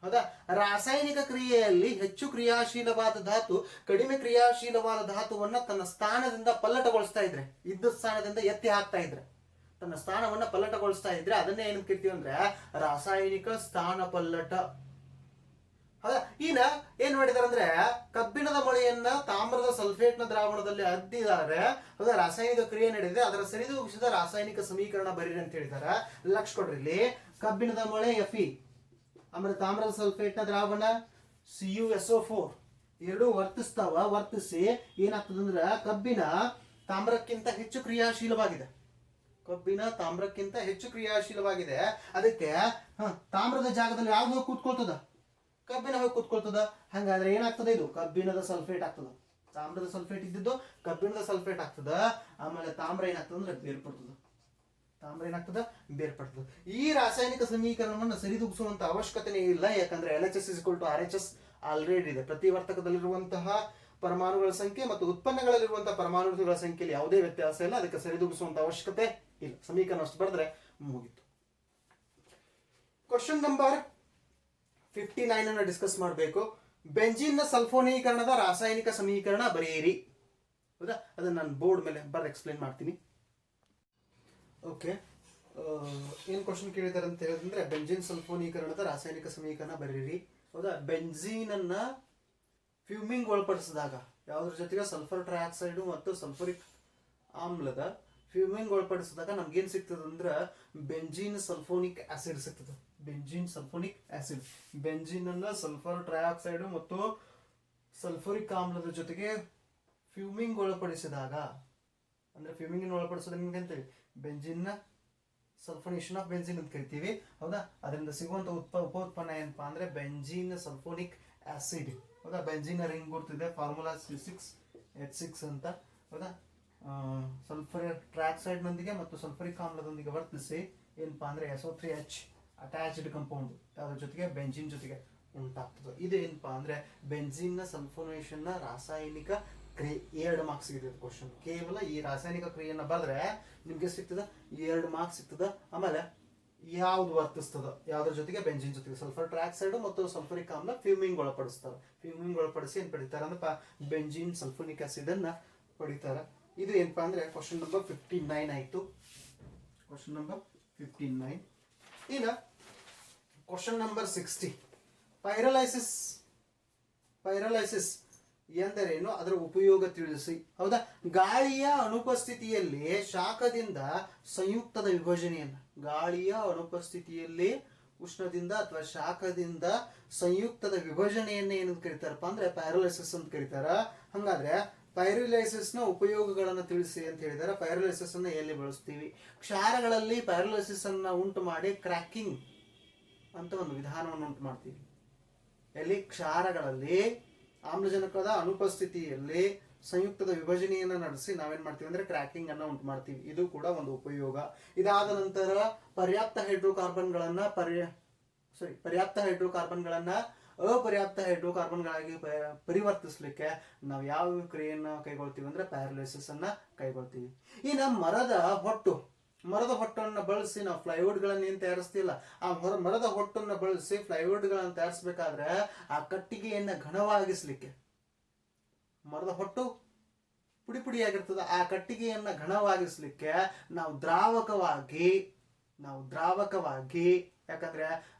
ಹೌದಾ? ರಾಸಾಯನಿಕ ಕ್ರಿಯೆಯಲ್ಲಿ ಹೆಚ್ಚು ಕ್ರಿಯಾಶೀಲವಾದ ಧಾತು ಕಡಿಮೆ ಕ್ರಿಯಾಶೀಲವಾದ ಧಾತುವನ್ನ ತನ್ನ ಸ್ಥಾನದಿಂದ ಪಲ್ಲಟಗೊಳಿಸ್ತಾ ಇದ್ರೆ, ಇದ್ದ ಸ್ಥಾನದಿಂದ ಎತ್ತಿ ಹಾಕ್ತಾ ಇದ್ರೆ, ತನ್ನ ಸ್ಥಾನವನ್ನ ಪಲ್ಲಟಗೊಳಿಸ್ತಾ ಇದ್ರೆ ಅದನ್ನೇ ಏನ್ ಕರಿತೀವಿ ಅಂದ್ರೆ ರಾಸಾಯನಿಕ ಸ್ಥಾನ ಪಲ್ಲಟ. ಹೌದಾ? ಈಗ ಏನ್ ಮಾಡಿದಾರೆ ಅಂದ್ರೆ ಕಬ್ಬಿಣದ ಮೊಳೆಯನ್ನ ತಾಮ್ರದ ಸಲ್ಫೇಟ್ ನ ದ್ರಾವಣದಲ್ಲಿ ಅದ್ದಿದ್ದಾರೆ. ಹೌದಾ? ರಾಸಾಯನಿಕ ಕ್ರಿಯೆ ನಡೆದಿದೆ, ಅದರ ಸರಿದೂಗಿಸಿದ ರಾಸಾಯನಿಕ ಸಮೀಕರಣ ಬರೀರಿ ಅಂತ ಹೇಳಿದ್ದಾರೆ. ಲಕ್ಷ ಕೊಡ್ರಿ. ಇಲ್ಲಿ ಕಬ್ಬಿಣದ ಮೊಳೆ Fe, ಆಮೇಲೆ ತಾಮ್ರದ ಸಲ್ಫೇಟ್ ನ ದ್ರಾವಣ CuSO4 ಎರಡೂ ವರ್ತಿಸ್ತಾವ. ವರ್ತಿಸಿ ಏನಾಗ್ತದಂದ್ರ ಕಬ್ಬಿಣ ತಾಮ್ರಕ್ಕಿಂತ ಹೆಚ್ಚು ಕ್ರಿಯಾಶೀಲವಾಗಿದೆ. ಕಬ್ಬಿಣ ತಾಮ್ರಕ್ಕಿಂತ ಹೆಚ್ಚು ಕ್ರಿಯಾಶೀಲವಾಗಿದೆ. ಅದಕ್ಕೆ ತಾಮ್ರದ ಜಾಗದಲ್ಲಿ ಯಾವ್ದು ಹೋಗಿ ಕೂತ್ಕೊಳ್ತದ? ಕಬ್ಬಿಣ ಹೋಗಿ ಕೂತ್ಕೊಳ್ತದ. ಹಂಗಾದ್ರೆ ಏನಾಗ್ತದೆ? ಇದು ಕಬ್ಬಿಣದ ಸಲ್ಫೇಟ್ ಆಗ್ತದ. ತಾಮ್ರದ ಸಲ್ಫೇಟ್ ಇದ್ದಿದ್ದು ಕಬ್ಬಿಣದ ಸಲ್ಫೇಟ್ ಆಗ್ತದ. ಆಮೇಲೆ ತಾಮ್ರ ಏನಾಗ್ತದ ಅಂದ್ರೆ ಬೇರ್ಪಡ್ತದ. ತಾಮ್ರ ಏನಾಗ್ತದ? ಬೇರ್ಪಡ್ತದ. ಈ ರಾಸಾಯನಿಕ ಸಮೀಕರಣವನ್ನು ಸರಿದೂಗಿಸುವಂತ ಅವಶ್ಯಕತೆ ಇಲ್ಲ. ಯಾಕಂದ್ರೆ LHS = RHS ಆಲ್ರೆಡಿ ಇದೆ. ಪ್ರತಿವರ್ತಕದಲ್ಲಿರುವಂತಹ ಪರಮಾಣುಗಳ ಸಂಖ್ಯೆ ಮತ್ತು ಉತ್ಪನ್ನಗಳಲ್ಲಿರುವಂತಹ ಪರಮಾಣುಗಳ ಸಂಖ್ಯೆಯಲ್ಲಿ ಯಾವುದೇ ವ್ಯತ್ಯಾಸ ಇಲ್ಲ. ಅದಕ್ಕೆ ಸರಿದೂಗಿಸುವಂತ ಅವಶ್ಯಕತೆ ಇಲ್ಲ. ಸಮೀಕರಣ ಅಷ್ಟು ಬರೆದ್ರೆ ಮುಗಿತು. ಕ್ವಶನ್ ನಂಬರ್ 59 ಅನ್ನು ಡಿಸ್ಕಸ್ ಮಾಡಬೇಕು. ಬೆಂಜಿನ್ ಸಲ್ಫೋನೀಕರಣದ ರಾಸಾಯನಿಕ ಸಮೀಕರಣ ಬರೆಯಿರಿ. ಹೌದಾ? ಅದನ್ನ ನಾನು ಬೋರ್ಡ್ ಮೇಲೆ ಎಕ್ಸ್ಪ್ಲೇನ್ ಮಾಡ್ತೀನಿ. ಓಕೆ, ಏನ್ ಕ್ವಶನ್ ಕೇಳಿದಾರೆ ಅಂತ ಹೇಳಿದ್ರೆ ಬೆಂಜಿನ್ ಸಲ್ಫೋನೀಕರಣದ ರಾಸಾಯನಿಕ ಸಮೀಕರಣ ಬರೀರಿ. ಹೌದಾ? ಬೆಂಜಿನ್ ಅನ್ನ ಫ್ಯೂಮಿಂಗ್ ಒಳಪಡಿಸಿದಾಗ ಯಾವುದ್ರ ಜೊತೆಗೆ ಸಲ್ಫರ್ ಟ್ರೈಆಕ್ಸೈಡ್ ಮತ್ತು ಸಲ್ಫರಿಕ್ ಆಮ್ಲದ ಫ್ಯೂಮಿಂಗ್ ಒಳಪಡಿಸಿದಾಗ ನಮ್ಗೇನ್ ಸಿಗ್ತದ ಅಂದ್ರೆ ಬೆಂಜಿನ್ ಸಲ್ಫೋನಿಕ್ ಆಸಿಡ್ ಸಿಗ್ತದೆ. Benzene sulphonic acid. ಬೆಂಜಿನ್ ಅನ್ನ ಸಲ್ಫರ್ ಟ್ರೈಆಕ್ಸೈಡ್ ಮತ್ತು ಸಲ್ಫರಿಕ್ ಆಮ್ಲದ ಜೊತೆಗೆ ಫ್ಯೂಮಿಂಗ್ ಒಳಪಡಿಸಿದಾಗ, ಅಂದ್ರೆ ಫ್ಯೂಮಿಂಗ್ ಒಳಪಡಿಸೋದು ನಿಮ್ಗೆ ಅಂತೇಳಿ ಬೆಂಜಿನ್ ಸಲ್ಫೋನೇಷನ್ ಆಫ್ ಬೆಂಜಿನ್ ಅಂತ ಕರಿತೀವಿ. ಹೌದಾ? ಅದರಿಂದ ಸಿಗುವಂತ ಉಪೋತ್ಪನ್ನ ಏನಪ್ಪಾ ಅಂದ್ರೆ ಬೆಂಜಿನ್ ಸಲ್ಫೋನಿಕ್ ಆಸಿಡ್. ಹೌದಾ? ಬೆಂಜಿನ್ ರಿಂಗ್ ಗುರ್ತಿದೆ, ಫಾರ್ಮುಲಾ C6H6 ಅಂತ. ಹೌದಾ? ಸಲ್ಫರ್ ಟ್ರೈಆಕ್ಸೈಡ್ ನೊಂದಿಗೆ ಮತ್ತು ಸಲ್ಫರಿಕ್ ಆಮ್ಲದೊಂದಿಗೆ ವರ್ತಿಸಿ ಏನಪ್ಪಾ ಅಂದ್ರೆ SO3H ಅಟ್ಯಾಚ್ಡ್ ಕಂಪೌಂಡ್ ಅದ್ರ ಜೊತೆಗೆ ಬೆಂಜಿನ್ ಜೊತೆಗೆ ಉಂಟಾಗ್ತದೆ. ಇದು ಏನಪ್ಪಾ ಅಂದ್ರೆ ಬೆಂಜಿನ್ ಸಲ್ಫೋನೇಷನ್ ನ ರಾಸಾಯನಿಕ ಕ್ರಿಯೆ. 2 ಮಾರ್ಕ್ಸ್ ಇದೆ ಕ್ವಶನ್. ಕೇವಲ ಈ ರಾಸಾಯನಿಕ ಕ್ರಿಯೆಯನ್ನ ಬರೆದ್ರೆ ನಿಮ್ಗೆ ಸಿಗ್ತದ 2 ಮಾರ್ಕ್ಸ್ ಸಿಗ್ತದ. ಆಮೇಲೆ ಯಾವ್ದು ವರ್ತಿಸ್ತದೋ ಯಾವ್ದ್ರ ಜೊತೆಗೆ ಬೆಂಜಿನ್ ಜೊತೆಗೆ ಸಲ್ಫರ್ ಟ್ರೈಆಕ್ಸೈಡ್ ಮತ್ತು ಸಲ್ಫರಿಕ್ ಆಮ್ಲ ಫ್ಯೂಮಿಂಗ್ ಒಳಪಡಿಸ್ತಾರೆ. ಫ್ಯೂಮಿಂಗ್ ಒಳಪಡಿಸಿ ಏನ್ ಪಡಿತಾರೆ ಅಂದ್ರೆ ಬೆಂಜಿನ್ ಸಲ್ಫೋನಿಕ್ ಆಸಿಡ್ ಅನ್ನ ಪಡಿತಾರೆ. ಇದು ಏನಪ್ಪಾ ಅಂದ್ರೆ ಕ್ವಶನ್ ನಂಬರ್ 59 ಆಯ್ತು. Question number 59. ಇನ್ನು ಕ್ವಶನ್ ನಂಬರ್ 60 ಪೈರಲೈಸಿಸ್. ಪೈರಲೈಸಿಸ್ ಎಂದರೇನು, ಅದರ ಉಪಯೋಗ ತಿಳಿಸಿ. ಹೌದಾ, ಗಾಳಿಯ ಅನುಪಸ್ಥಿತಿಯಲ್ಲಿ ಶಾಖದಿಂದ ಸಂಯುಕ್ತದ ವಿಭಜನೆಯನ್ನು, ಗಾಳಿಯ ಅನುಪಸ್ಥಿತಿಯಲ್ಲಿ ಉಷ್ಣದಿಂದ ಅಥವಾ ಶಾಖದಿಂದ ಸಂಯುಕ್ತದ ವಿಭಜನೆಯನ್ನ ಏನಂತ ಕರೀತಾರಪ್ಪ ಅಂದ್ರೆ ಪ್ಯಾರಲೈಸಿಸ್ ಅಂತ ಕರೀತಾರ. ಹಂಗಾದ್ರೆ ಪೈರಲೈಸಿಸ್ ನ ಉಪಯೋಗಗಳನ್ನು ತಿಳಿಸಿ ಅಂತ ಹೇಳಿದಾರೆ. ಪೈರಲೈಸಿಸ್ ಅನ್ನ ಎಲ್ಲಿ ಬಳಸ್ತೀವಿ? ಕ್ಷಾರಗಳಲ್ಲಿ ಪೈರಲೈಸಿಸ್ ಅನ್ನ ಉಂಟು ಮಾಡಿ ಕ್ರ್ಯಾಕಿಂಗ್ ಅಂತ ಒಂದು ವಿಧಾನವನ್ನು ಉಂಟು ಮಾಡ್ತೀವಿ. ಎಲ್ಲಿ? ಕ್ಷಾರಗಳಲ್ಲಿ ಆಮ್ಲಜನಕದ ಅನುಪಸ್ಥಿತಿಯಲ್ಲಿ ಸಂಯುಕ್ತದ ವಿಭಜನೆಯನ್ನು ನಡೆಸಿ ನಾವೇನ್ ಮಾಡ್ತೀವಿ ಅಂದ್ರೆ ಕ್ರ್ಯಾಕಿಂಗ್ ಅನ್ನ ಉಂಟು ಮಾಡ್ತೀವಿ. ಇದು ಕೂಡ ಒಂದು ಉಪಯೋಗ. ಇದಾದ ನಂತರ ಪರ್ಯಾಪ್ತ ಹೈಡ್ರೋಕಾರ್ಬನ್ಗಳನ್ನ ಅಪರ್ಯಾಪ್ತ ಹೈಡ್ರೋಕಾರ್ಬನ್ಗಳಾಗಿ ಪರಿವರ್ತಿಸಲಿಕ್ಕೆ ನಾವು ಯಾವ ಕ್ರಿಯೆಯನ್ನ ಕೈಗೊಳ್ತೀವಿ ಅಂದ್ರೆ ಪ್ಯಾರಲೈಸಿಸ್ ಅನ್ನ ಕೈಗೊಳ್ತೀವಿ. ಇನ್ನು ಮರದ ಹೊಟ್ಟನ್ನು ಬಳಸಿ ನಾವು ಪ್ಲೈವುಡ್ ಗಳನ್ನ ಏನ್ ತಯಾರಿಸ್ತಿಲ್ಲ, ಆ ಮರದ ಹೊಟ್ಟನ್ನು ಬಳಸಿ ಪ್ಲೈವುಡ್ ಗಳನ್ನ ತಯಾರಿಸಬೇಕಾದ್ರೆ ಆ ಕಟ್ಟಿಗೆಯನ್ನ ಘನವಾಗಿಸ್ಲಿಕ್ಕೆ, ಮರದ ಹೊಟ್ಟು ಪುಡಿ ಪುಡಿಯಾಗಿರ್ತದ, ಆ ಕಟ್ಟಿಗೆಯನ್ನ ಘನವಾಗಿಸ್ಲಿಕ್ಕೆ ನಾವು ದ್ರಾವಕವಾಗಿ ಯಾಕಂದ್ರೆ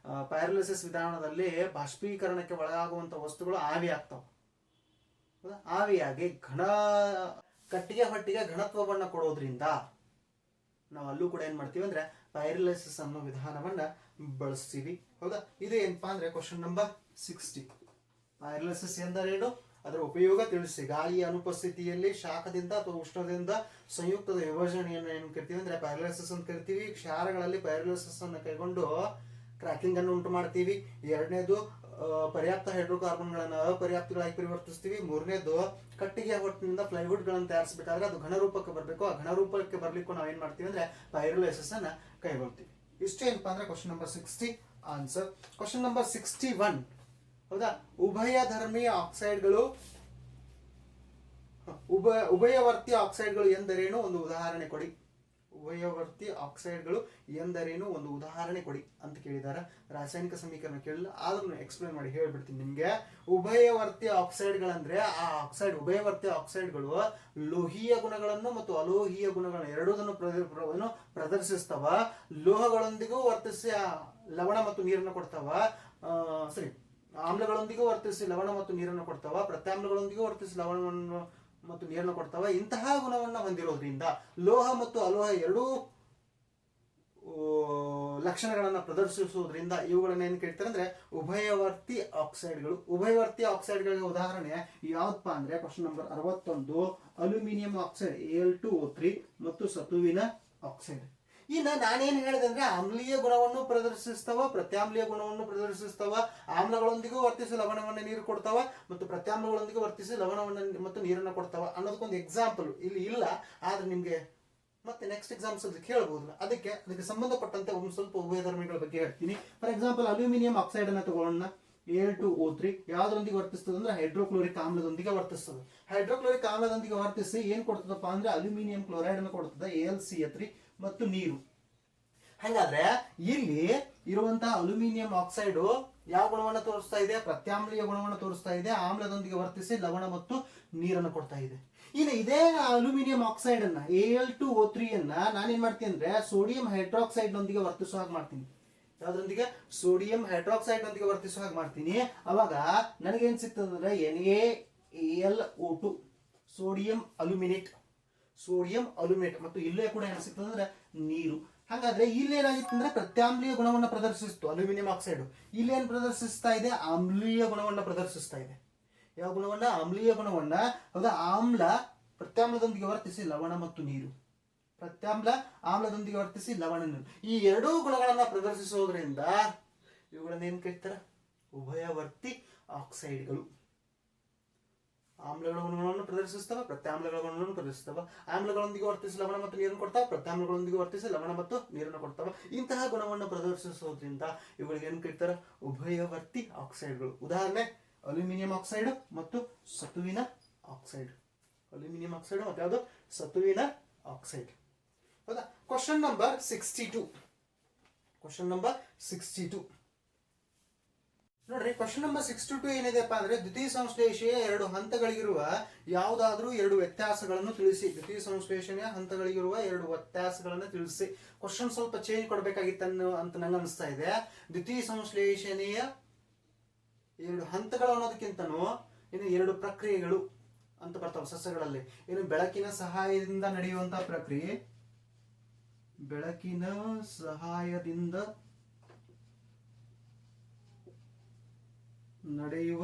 ಪ್ಯಾರಲಿಸಿಸ್ ವಿಧಾನದಲ್ಲಿ ಬಾಷ್ಪೀಕರಣಕ್ಕೆ ಒಳಗಾಗುವಂತ ವಸ್ತುಗಳು ಆವಿ ಆಗ್ತಾವ. ಆವಿಯಾಗಿ ಕಟ್ಟಿಗೆ ಹೊಟ್ಟಿಗೆ ಘನತ್ವವನ್ನ ಕೊಡೋದ್ರಿಂದ ನಾವು ಅಲ್ಲೂ ಕೂಡ ಏನ್ ಮಾಡ್ತೀವಿ ಅಂದ್ರೆ ಪೈರಲೈಸಿಸ್ ಅನ್ನೋ ವಿಧಾನವನ್ನ ಬಳಸ್ತೀವಿ. ಹೌದಾ, ಇದು ಏನಪ್ಪಾ ಅಂದ್ರೆ ಕ್ವಶನ್ ನಂಬರ್ 60. ಪೈರಲೈಸಿಸ್ ಎಂದರೇನು, ಅದರ ಉಪಯೋಗ ತಿಳಿಸಿ. ಗಾಳಿಯ ಅನುಪಸ್ಥಿತಿಯಲ್ಲಿ ಶಾಖದಿಂದ ಅಥವಾ ಉಷ್ಣದಿಂದ ಸಂಯುಕ್ತದ ವಿಭಜನೆಯನ್ನು ಏನು ಕರಿತೀವಿ ಅಂದ್ರೆ ಪೈರಲೈಸಿಸ್ ಅಂತ ಕರಿತೀವಿ. ಕ್ಷಾರಗಳಲ್ಲಿ ಪೈರಲೈಸಿಸ್ ಅನ್ನು ಕೈಗೊಂಡು ಕ್ರ್ಯಾಕಿಂಗ್ ಅನ್ನು ಉಂಟು ಮಾಡ್ತೀವಿ. ಎರಡನೇದು ಪರ್ಯಾಪ್ತ ಹೈಡ್ರೋಕಾರ್ಬನ್ಗಳನ್ನು ಅಪರ್ಯಾಪ್ತಗಳಾಗಿ ಪರಿವರ್ತಿಸ್ತೀವಿ. ಮೂರನೇದು ಕಟ್ಟಿಗೆ ಹೊಟ್ಟಿನಿಂದ ಪ್ಲೈವುಡ್ ಗಳನ್ನು ತಯಾರಿಸಬೇಕಾದ್ರೆ ಅದು ಘನರೂಪಕ್ಕೆ ಬರಬೇಕು. ಆ ಘನರೂಪಕ್ಕೆ ಬರ್ಲಿಕ್ಕೂ ನಾವ್ ಏನ್ ಮಾಡ್ತೀವಿ ಅಂದ್ರೆ ಪೈರಲೈಸಿಸ್ ಅನ್ನ ಕೈಗೊಳ್ತೀವಿ. ಇಷ್ಟೇ ಏನಪ್ಪಾ ಅಂದ್ರೆ question number 60 answer. Question number 61. ಹೌದಾ, ಉಭಯಧರ್ಮೀಯ ಆಕ್ಸೈಡ್ಗಳು ಉಭಯವರ್ತಿ ಆಕ್ಸೈಡ್ಗಳು ಎಂದರೇನು, ಒಂದು ಉದಾಹರಣೆ ಕೊಡಿ. ಉಭಯವರ್ತಿ ಆಕ್ಸೈಡ್ಗಳು ಎಂದರೇನು, ಒಂದು ಉದಾಹರಣೆ ಕೊಡಿ ಅಂತ ಕೇಳಿದಾರೆ. ರಾಸಾಯನಿಕ ಸಮೀಕರಣ ಕೇಳಿಲ್ಲ, ಆದ್ರೂ ಎಕ್ಸ್ಪ್ಲೇನ್ ಮಾಡಿ ಹೇಳ್ಬಿಡ್ತೀನಿ ನಿಮ್ಗೆ. ಉಭಯವರ್ತಿ ಆಕ್ಸೈಡ್ಗಳಂದ್ರೆ ಆ ಉಭಯವರ್ತಿ ಆಕ್ಸೈಡ್ಗಳು ಲೋಹೀಯ ಗುಣಗಳನ್ನು ಮತ್ತು ಅಲೋಹೀಯ ಗುಣಗಳನ್ನು ಎರಡೂದನ್ನು ಪ್ರದರ್ಶಿಸ್ತಾವ. ಲೋಹಗಳೊಂದಿಗೂ ವರ್ತಿಸಿ ಲವಣ ಮತ್ತು ನೀರನ್ನು ಕೊಡ್ತಾವ. ಆಮ್ಲಗಳೊಂದಿಗೂ ವರ್ತಿಸಿ ಲವಣ ಮತ್ತು ನೀರನ್ನು ಕೊಡ್ತಾವ. ಪ್ರತ್ಯಾಮ್ಲಗಳೊಂದಿಗೂ ವರ್ತಿಸಿ ಲವಣವನ್ನು ಮತ್ತು ನೀರನ್ನು ಕೊಡ್ತಾವ. ಇಂತಹ ಗುಣವನ್ನ ಹೊಂದಿರೋದ್ರಿಂದ ಲೋಹ ಮತ್ತು ಅಲೋಹ ಎರಡೂ ಲಕ್ಷಣಗಳನ್ನ ಪ್ರದರ್ಶಿಸುವುದರಿಂದ ಇವುಗಳನ್ನ ಏನ್ ಕೇಳ್ತಾರೆ ಅಂದ್ರೆ ಉಭಯವರ್ತಿ ಆಕ್ಸೈಡ್ಗಳು. ಉಭಯವರ್ತಿ ಆಕ್ಸೈಡ್ಗಳಿಗೆ ಉದಾಹರಣೆ ಯಾವ್ದಪ್ಪ ಅಂದ್ರೆ question number 61 aluminium oxide Al2O3 ಮತ್ತು ಸತುವಿನ ಆಕ್ಸೈಡ್. ಇನ್ನು ನಾನೇನ್ ಹೇಳಿದೆ ಅಂದ್ರೆ ಆಮ್ಲೀಯ ಗುಣವನ್ನು ಪ್ರದರ್ಶಿಸ್ತಾವ, ಪ್ರತ್ಯಾಮ್ಲೀಯ ಗುಣವನ್ನು ಪ್ರದರ್ಶಿಸ್ತಾವ. ಆಮ್ಲಗಳೊಂದಿಗೂ ವರ್ತಿಸಿ ಲವಣವನ್ನು ನೀರು ಕೊಡ್ತಾವ ಮತ್ತು ಪ್ರತ್ಯಾಮ್ಲಗಳೊಂದಿಗೂ ವರ್ತಿಸಿ ಲವಣವನ್ನು ಮತ್ತು ನೀರನ್ನು ಕೊಡ್ತಾವ ಅನ್ನೋದಕ್ಕೊಂದು ಎಕ್ಸಾಂಪಲ್ ಇಲ್ಲಿ ಇಲ್ಲ, ಆದ್ರೆ ನಿಮ್ಗೆ ಮತ್ತೆ ನೆಕ್ಸ್ಟ್ ಎಕ್ಸಾಮ್ಸ್ ಕೇಳಬಹುದು. ಅದಕ್ಕೆ ಸಂಬಂಧಪಟ್ಟಂತೆ ಒಂದು ಸ್ವಲ್ಪ ಉಭಯಧರ್ಮಿಗಳ ಬಗ್ಗೆ ಹೇಳ್ತೀನಿ. ಫಾರ್ ಎಕ್ಸಾಂಪಲ್ ಅಲ್ಯೂಮಿನಿಯಂ ಆಕ್ಸೈಡ್ ಅನ್ನ ತಗೊಳ್ಳೋಣ. Al2O3 ಯಾವ್ದೊಂದಿಗೆ ವರ್ತಿಸ್ತದೆ ಅಂದ್ರೆ ಹೈಡ್ರೋಕ್ಲೋರಿಕ್ ಆಮ್ಲದೊಂದಿಗೆ ವರ್ತಿಸ್ತದೆ. ಹೈಡ್ರೋಕ್ಲೋರಿಕ್ ಆಮ್ಲದೊಂದಿಗೆ ವರ್ತಿಸಿ ಏನ್ ಕೊಡ್ತದಪ್ಪ ಅಂದ್ರೆ ಅಲ್ಯೂಮಿನಿಯಂ ಕ್ಲೋರೈಡ್ ಅನ್ನು ಕೊಡ್ತದೆ, AlCl3 ಮತ್ತು ನೀರು. ಹಾಗಾದ್ರೆ ಇಲ್ಲಿ ಇರುವಂತಹ ಅಲ್ಯೂಮಿನಿಯಂ ಆಕ್ಸೈಡ್ ಯಾವ ಗುಣವನ್ನು ತೋರಿಸ್ತಾ ಇದೆ? ಪ್ರತ್ಯಾಮ್ಲೀಯ ಗುಣವನ್ನು ತೋರಿಸ್ತಾ ಇದೆ. ಆಮ್ಲದೊಂದಿಗೆ ವರ್ತಿಸಿ ಲವಣ ಮತ್ತು ನೀರನ್ನು ಕೊಡ್ತಾ ಇದೆ. ಇನ್ನು ಇದೇ ಅಲ್ಯೂಮಿನಿಯಂ ಆಕ್ಸೈಡ್ ಅನ್ನ Al2O3 ಅನ್ನ ನಾನೇನ್ ಮಾಡ್ತೀನಿ ಅಂದ್ರೆ ಸೋಡಿಯಂ ಹೈಡ್ರಾಕ್ಸೈಡ್ ನೊಂದಿಗೆ ವರ್ತಿಸೋ ಹಾಗೆ ಮಾಡ್ತೀನಿ. ಯಾವ್ದೊಂದಿಗೆ? ಸೋಡಿಯಂ ಹೈಡ್ರಾಕ್ಸೈಡ್ ನೊಂದಿಗೆ ವರ್ತಿಸೋ ಹಾಗೆ ಮಾಡ್ತೀನಿ. ಅವಾಗ ನನಗೇನ್ ಸಿಗ್ತದಂದ್ರೆ NaAlO2 ಸೋಡಿಯಂ ಅಲ್ಯೂಮಿನೇಟ್ ಮತ್ತು ಇಲ್ಲೇ ಕೂಡ ಏನ್ ಸಿಗ್ತದೆ ಅಂದ್ರೆ ನೀರು. ಹಾಗಾದ್ರೆ ಇಲ್ಲಿ ಏನಾಗಿತ್ತು ಅಂದ್ರೆ ಪ್ರತ್ಯಾಮ್ಲೀಯ ಗುಣವನ್ನು ಪ್ರದರ್ಶಿಸ್ತು ಅಲ್ಯೂಮಿನಿಯಂ ಆಕ್ಸೈಡ್. ಇಲ್ಲಿ ಏನ್ ಪ್ರದರ್ಶಿಸ್ತಾ ಇದೆ? ಆಮ್ಲೀಯ ಗುಣವನ್ನು ಪ್ರದರ್ಶಿಸ್ತಾ ಇದೆ. ಯಾವ ಗುಣವನ್ನ? ಆಮ್ಲೀಯ ಗುಣವನ್ನ. ಹೌದಾ, ಆಮ್ಲ ಪ್ರತ್ಯಾಮ್ಲದೊಂದಿಗೆ ವರ್ತಿಸಿ ಲವಣ ಮತ್ತು ನೀರು, ಪ್ರತ್ಯಾಮ್ಲ ಆಮ್ಲದೊಂದಿಗೆ ವರ್ತಿಸಿ ಲವಣ ನೀರು, ಈ ಎರಡೂ ಗುಣಗಳನ್ನ ಪ್ರದರ್ಶಿಸೋದ್ರಿಂದ ಇವುಗಳನ್ನ ಏನ್ ಕರೀತಾರ? ಉಭಯವರ್ತಿ ಆಕ್ಸೈಡ್ಗಳು. ಆಮ್ಲಗಳ ಗುಣಗಳನ್ನು ಪ್ರದರ್ಶಿಸ್ತವ, ಪ್ರತ್ಯಾಮ್ಲಗಳ ಗುಣಗಳನ್ನು ಪ್ರದರ್ಶಿಸ್ತವ. ಆಮ್ಲಗಳೊಂದಿಗೆ ವರ್ತಿಸಿ ಲವಣ ಮತ್ತು ನೀರನ್ನು ಕೊಡ್ತಾವ, ಪ್ರತ್ಯಾಮ್ಲಗಳೊಂದಿಗೆ ವರ್ತಿಸಿ ಲವಣ ಮತ್ತು ನೀರನ್ನು ಕೊಡ್ತಾವ. ಇಂತಹ ಗುಣವನ್ನು ಪ್ರದರ್ಶಿಸೋದ್ರಿಂದ ಇವುಗಳಿಗೆ ಏನ್ ಕರೀತಾರ? ಉಭಯವರ್ತಿ ಆಕ್ಸೈಡ್ಗಳು. ಉದಾಹರಣೆ ಅಲ್ಯೂಮಿನಿಯಂ ಆಕ್ಸೈಡ್ ಮತ್ತು ಸತುವಿನ ಆಕ್ಸೈಡ್. ಅಲ್ಯೂಮಿನಿಯಂ ಆಕ್ಸೈಡ್ ಮತ್ತು ಯಾವುದು? ಸತುವಿನ ಆಕ್ಸೈಡ್. ಹೌದಾ. Question number 62. ಕ್ವಶನ್ ನಂಬರ್ 62 ನೋಡ್ರಿ. ಕ್ವಶನ್ ನಂಬರ್ 62 ಏನಿದೆಪ್ಪ ಅಂದ್ರೆ ದ್ವಿತೀಯ ಸಂಶ್ಲೇಷಣೆಯ ಎರಡು ಹಂತಗಳಿಗಿರುವ ಯಾವುದಾದ್ರೂ ಎರಡು ವ್ಯತ್ಯಾಸಗಳನ್ನು ತಿಳಿಸಿ. ದ್ವಿತೀಯ ಸಂಶ್ಲೇಷಣೆಯ ಹಂತಗಳಿಗಿರುವ ಎರಡು ವ್ಯತ್ಯಾಸಗಳನ್ನು ತಿಳಿಸಿ. ಕ್ವಶನ್ ಸ್ವಲ್ಪ ಚೇಂಜ್ ಕೊಡ್ಬೇಕಾಗಿತ್ತು ಅಂತ ನಂಗೆ ಅನಿಸ್ತಾ ಇದೆ. ದ್ವಿತೀಯ ಸಂಶ್ಲೇಷಣೆಯ ಎರಡು ಹಂತಗಳು ಅನ್ನೋದಕ್ಕಿಂತನೂ ಇನ್ನು ಎರಡು ಪ್ರಕ್ರಿಯೆಗಳು ಅಂತ ಬರ್ತಾವೆ ಸಸ್ಯಗಳಲ್ಲಿ. ಇನ್ನು ಬೆಳಕಿನ ಸಹಾಯದಿಂದ ನಡೆಯುವಂತಹ ಪ್ರಕ್ರಿಯೆ, ಬೆಳಕಿನ ಸಹಾಯದಿಂದ ನಡೆಯುವ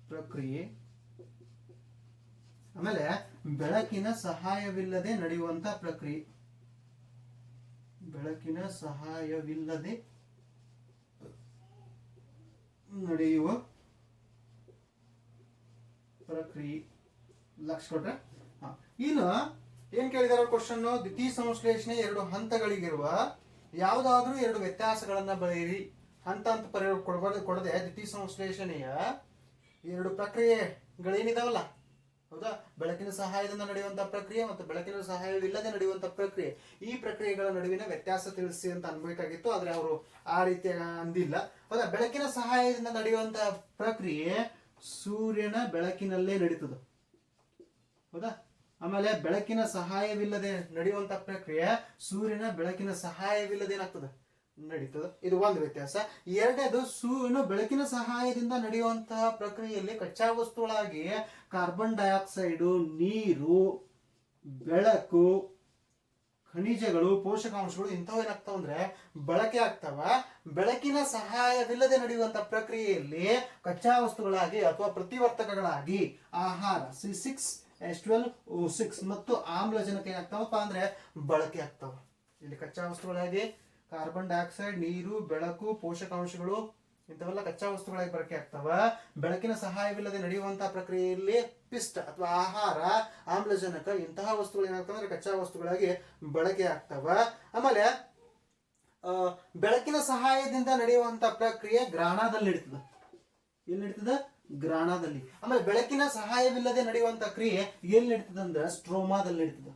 ಪ್ರಕ್ರಿಯೆ, ಆಮೇಲೆ ಬೆಳಕಿನ ಸಹಾಯವಿಲ್ಲದೆ ನಡೆಯುವಂತಹ ಪ್ರಕ್ರಿಯೆ. ಬೆಳಕಿನ ಸಹಾಯವಿಲ್ಲದೆ ನಡೆಯುವ ಪ್ರಕ್ರಿಯೆ. ಲಕ್ಷ ಕೊಟ್ರೆ ಇನ್ನು ಏನ್ ಕೇಳಿದಾರೆ ಕ್ವಶನ್, ದ್ವಿತೀಯ ಸಂಶ್ಲೇಷಣೆ ಎರಡು ಹಂತಗಳಿಗಿರುವ ಯಾವುದಾದ್ರೂ ಎರಡು ವ್ಯತ್ಯಾಸಗಳನ್ನ ಬರೆಯಿರಿ. ಹಂತ ಅಂತ ಕೊಡದೆ ದ್ವಿತೀಯ ಸಂಶ್ಲೇಷಣೆಯ ಎರಡು ಪ್ರಕ್ರಿಯೆಗಳೇನಿದಾವಲ್ಲ, ಹೌದಾ, ಬೆಳಕಿನ ಸಹಾಯದಿಂದ ನಡೆಯುವಂತಹ ಪ್ರಕ್ರಿಯೆ ಮತ್ತು ಬೆಳಕಿನ ಸಹಾಯವಿಲ್ಲದೆ ನಡೆಯುವಂತಹ ಪ್ರಕ್ರಿಯೆ, ಈ ಪ್ರಕ್ರಿಯೆಗಳ ನಡುವಿನ ವ್ಯತ್ಯಾಸ ತಿಳಿಸಿ ಅಂತ ಅನ್ಬೇಕಾಗಿತ್ತು. ಆದ್ರೆ ಅವರು ಆ ರೀತಿ ಅಂದಿಲ್ಲ. ಹೌದಾ, ಬೆಳಕಿನ ಸಹಾಯದಿಂದ ನಡೆಯುವಂತಹ ಪ್ರಕ್ರಿಯೆ ಸೂರ್ಯನ ಬೆಳಕಿನಲ್ಲೇ ನಡೀತದ. ಹೌದಾ, ಆಮೇಲೆ ಬೆಳಕಿನ ಸಹಾಯವಿಲ್ಲದೆ ನಡೆಯುವಂತಹ ಪ್ರಕ್ರಿಯೆ ಸೂರ್ಯನ ಬೆಳಕಿನ ಸಹಾಯವಿಲ್ಲದೆ ಏನಾಗ್ತದೆ, ನಡೀತದೆ. ಇದು ಒಂದು ವ್ಯತ್ಯಾಸ. ಎರಡನೇದು, ಬೆಳಕಿನ ಸಹಾಯದಿಂದ ನಡೆಯುವಂತಹ ಪ್ರಕ್ರಿಯೆಯಲ್ಲಿ ಕಚ್ಚಾ ವಸ್ತುಗಳಾಗಿ ಕಾರ್ಬನ್ ಡೈಆಕ್ಸೈಡು, ನೀರು, ಬೆಳಕು, ಖನಿಜಗಳು, ಪೋಷಕಾಂಶಗಳು ಇಂಥವು ಏನಾಗ್ತಾವ ಅಂದ್ರೆ ಬಳಕೆ ಆಗ್ತಾವ. ಬೆಳಕಿನ ಸಹಾಯವಿಲ್ಲದೆ ನಡೆಯುವಂತಹ ಪ್ರಕ್ರಿಯೆಯಲ್ಲಿ ಕಚ್ಚಾ ವಸ್ತುಗಳಾಗಿ ಅಥವಾ ಪ್ರತಿವರ್ತಕಗಳಾಗಿ ಆಹಾರ C6H12O6 ಮತ್ತು ಆಮ್ಲಜನಕ ಏನಾಗ್ತಾವಪ್ಪ ಅಂದ್ರೆ ಬಳಕೆ ಆಗ್ತಾವ. ಇಲ್ಲಿ ಕಚ್ಚಾ ವಸ್ತುಗಳಾಗಿ ಕಾರ್ಬನ್ ಡೈಆಕ್ಸೈಡ್, ನೀರು, ಬೆಳಕು, ಪೋಷಕಾಂಶಗಳು ಇಂಥವೆಲ್ಲ ಕಚ್ಚಾ ವಸ್ತುಗಳಾಗಿ ಬಳಕೆ ಆಗ್ತಾವ. ಬೆಳಕಿನ ಸಹಾಯವಿಲ್ಲದೆ ನಡೆಯುವಂತಹ ಪ್ರಕ್ರಿಯೆಯಲ್ಲಿ ಪಿಷ್ಟ ಅಥವಾ ಆಹಾರ, ಆಮ್ಲಜನಕ ಇಂತಹ ವಸ್ತುಗಳು ಏನಾಗ್ತವೆ ಅಂದ್ರೆ ಕಚ್ಚಾ ವಸ್ತುಗಳಾಗಿ ಬಳಕೆ ಆಗ್ತಾವ. ಆಮೇಲೆ ಬೆಳಕಿನ ಸಹಾಯದಿಂದ ನಡೆಯುವಂತಹ ಪ್ರಕ್ರಿಯೆ ಗ್ರಾಣದಲ್ಲಿ ನಡೀತದ. ಎಲ್ಲಿ ನಡೀತದ? ಗ್ರಾಣದಲ್ಲಿ. ಆಮೇಲೆ ಬೆಳಕಿನ ಸಹಾಯವಿಲ್ಲದೆ ನಡೆಯುವಂತಹ ಕ್ರಿಯೆ ಎಲ್ಲಿ ನಡೀತದ ಅಂದ್ರೆ ಸ್ಟ್ರೋಮಾದಲ್ಲಿ ನಡೀತದ.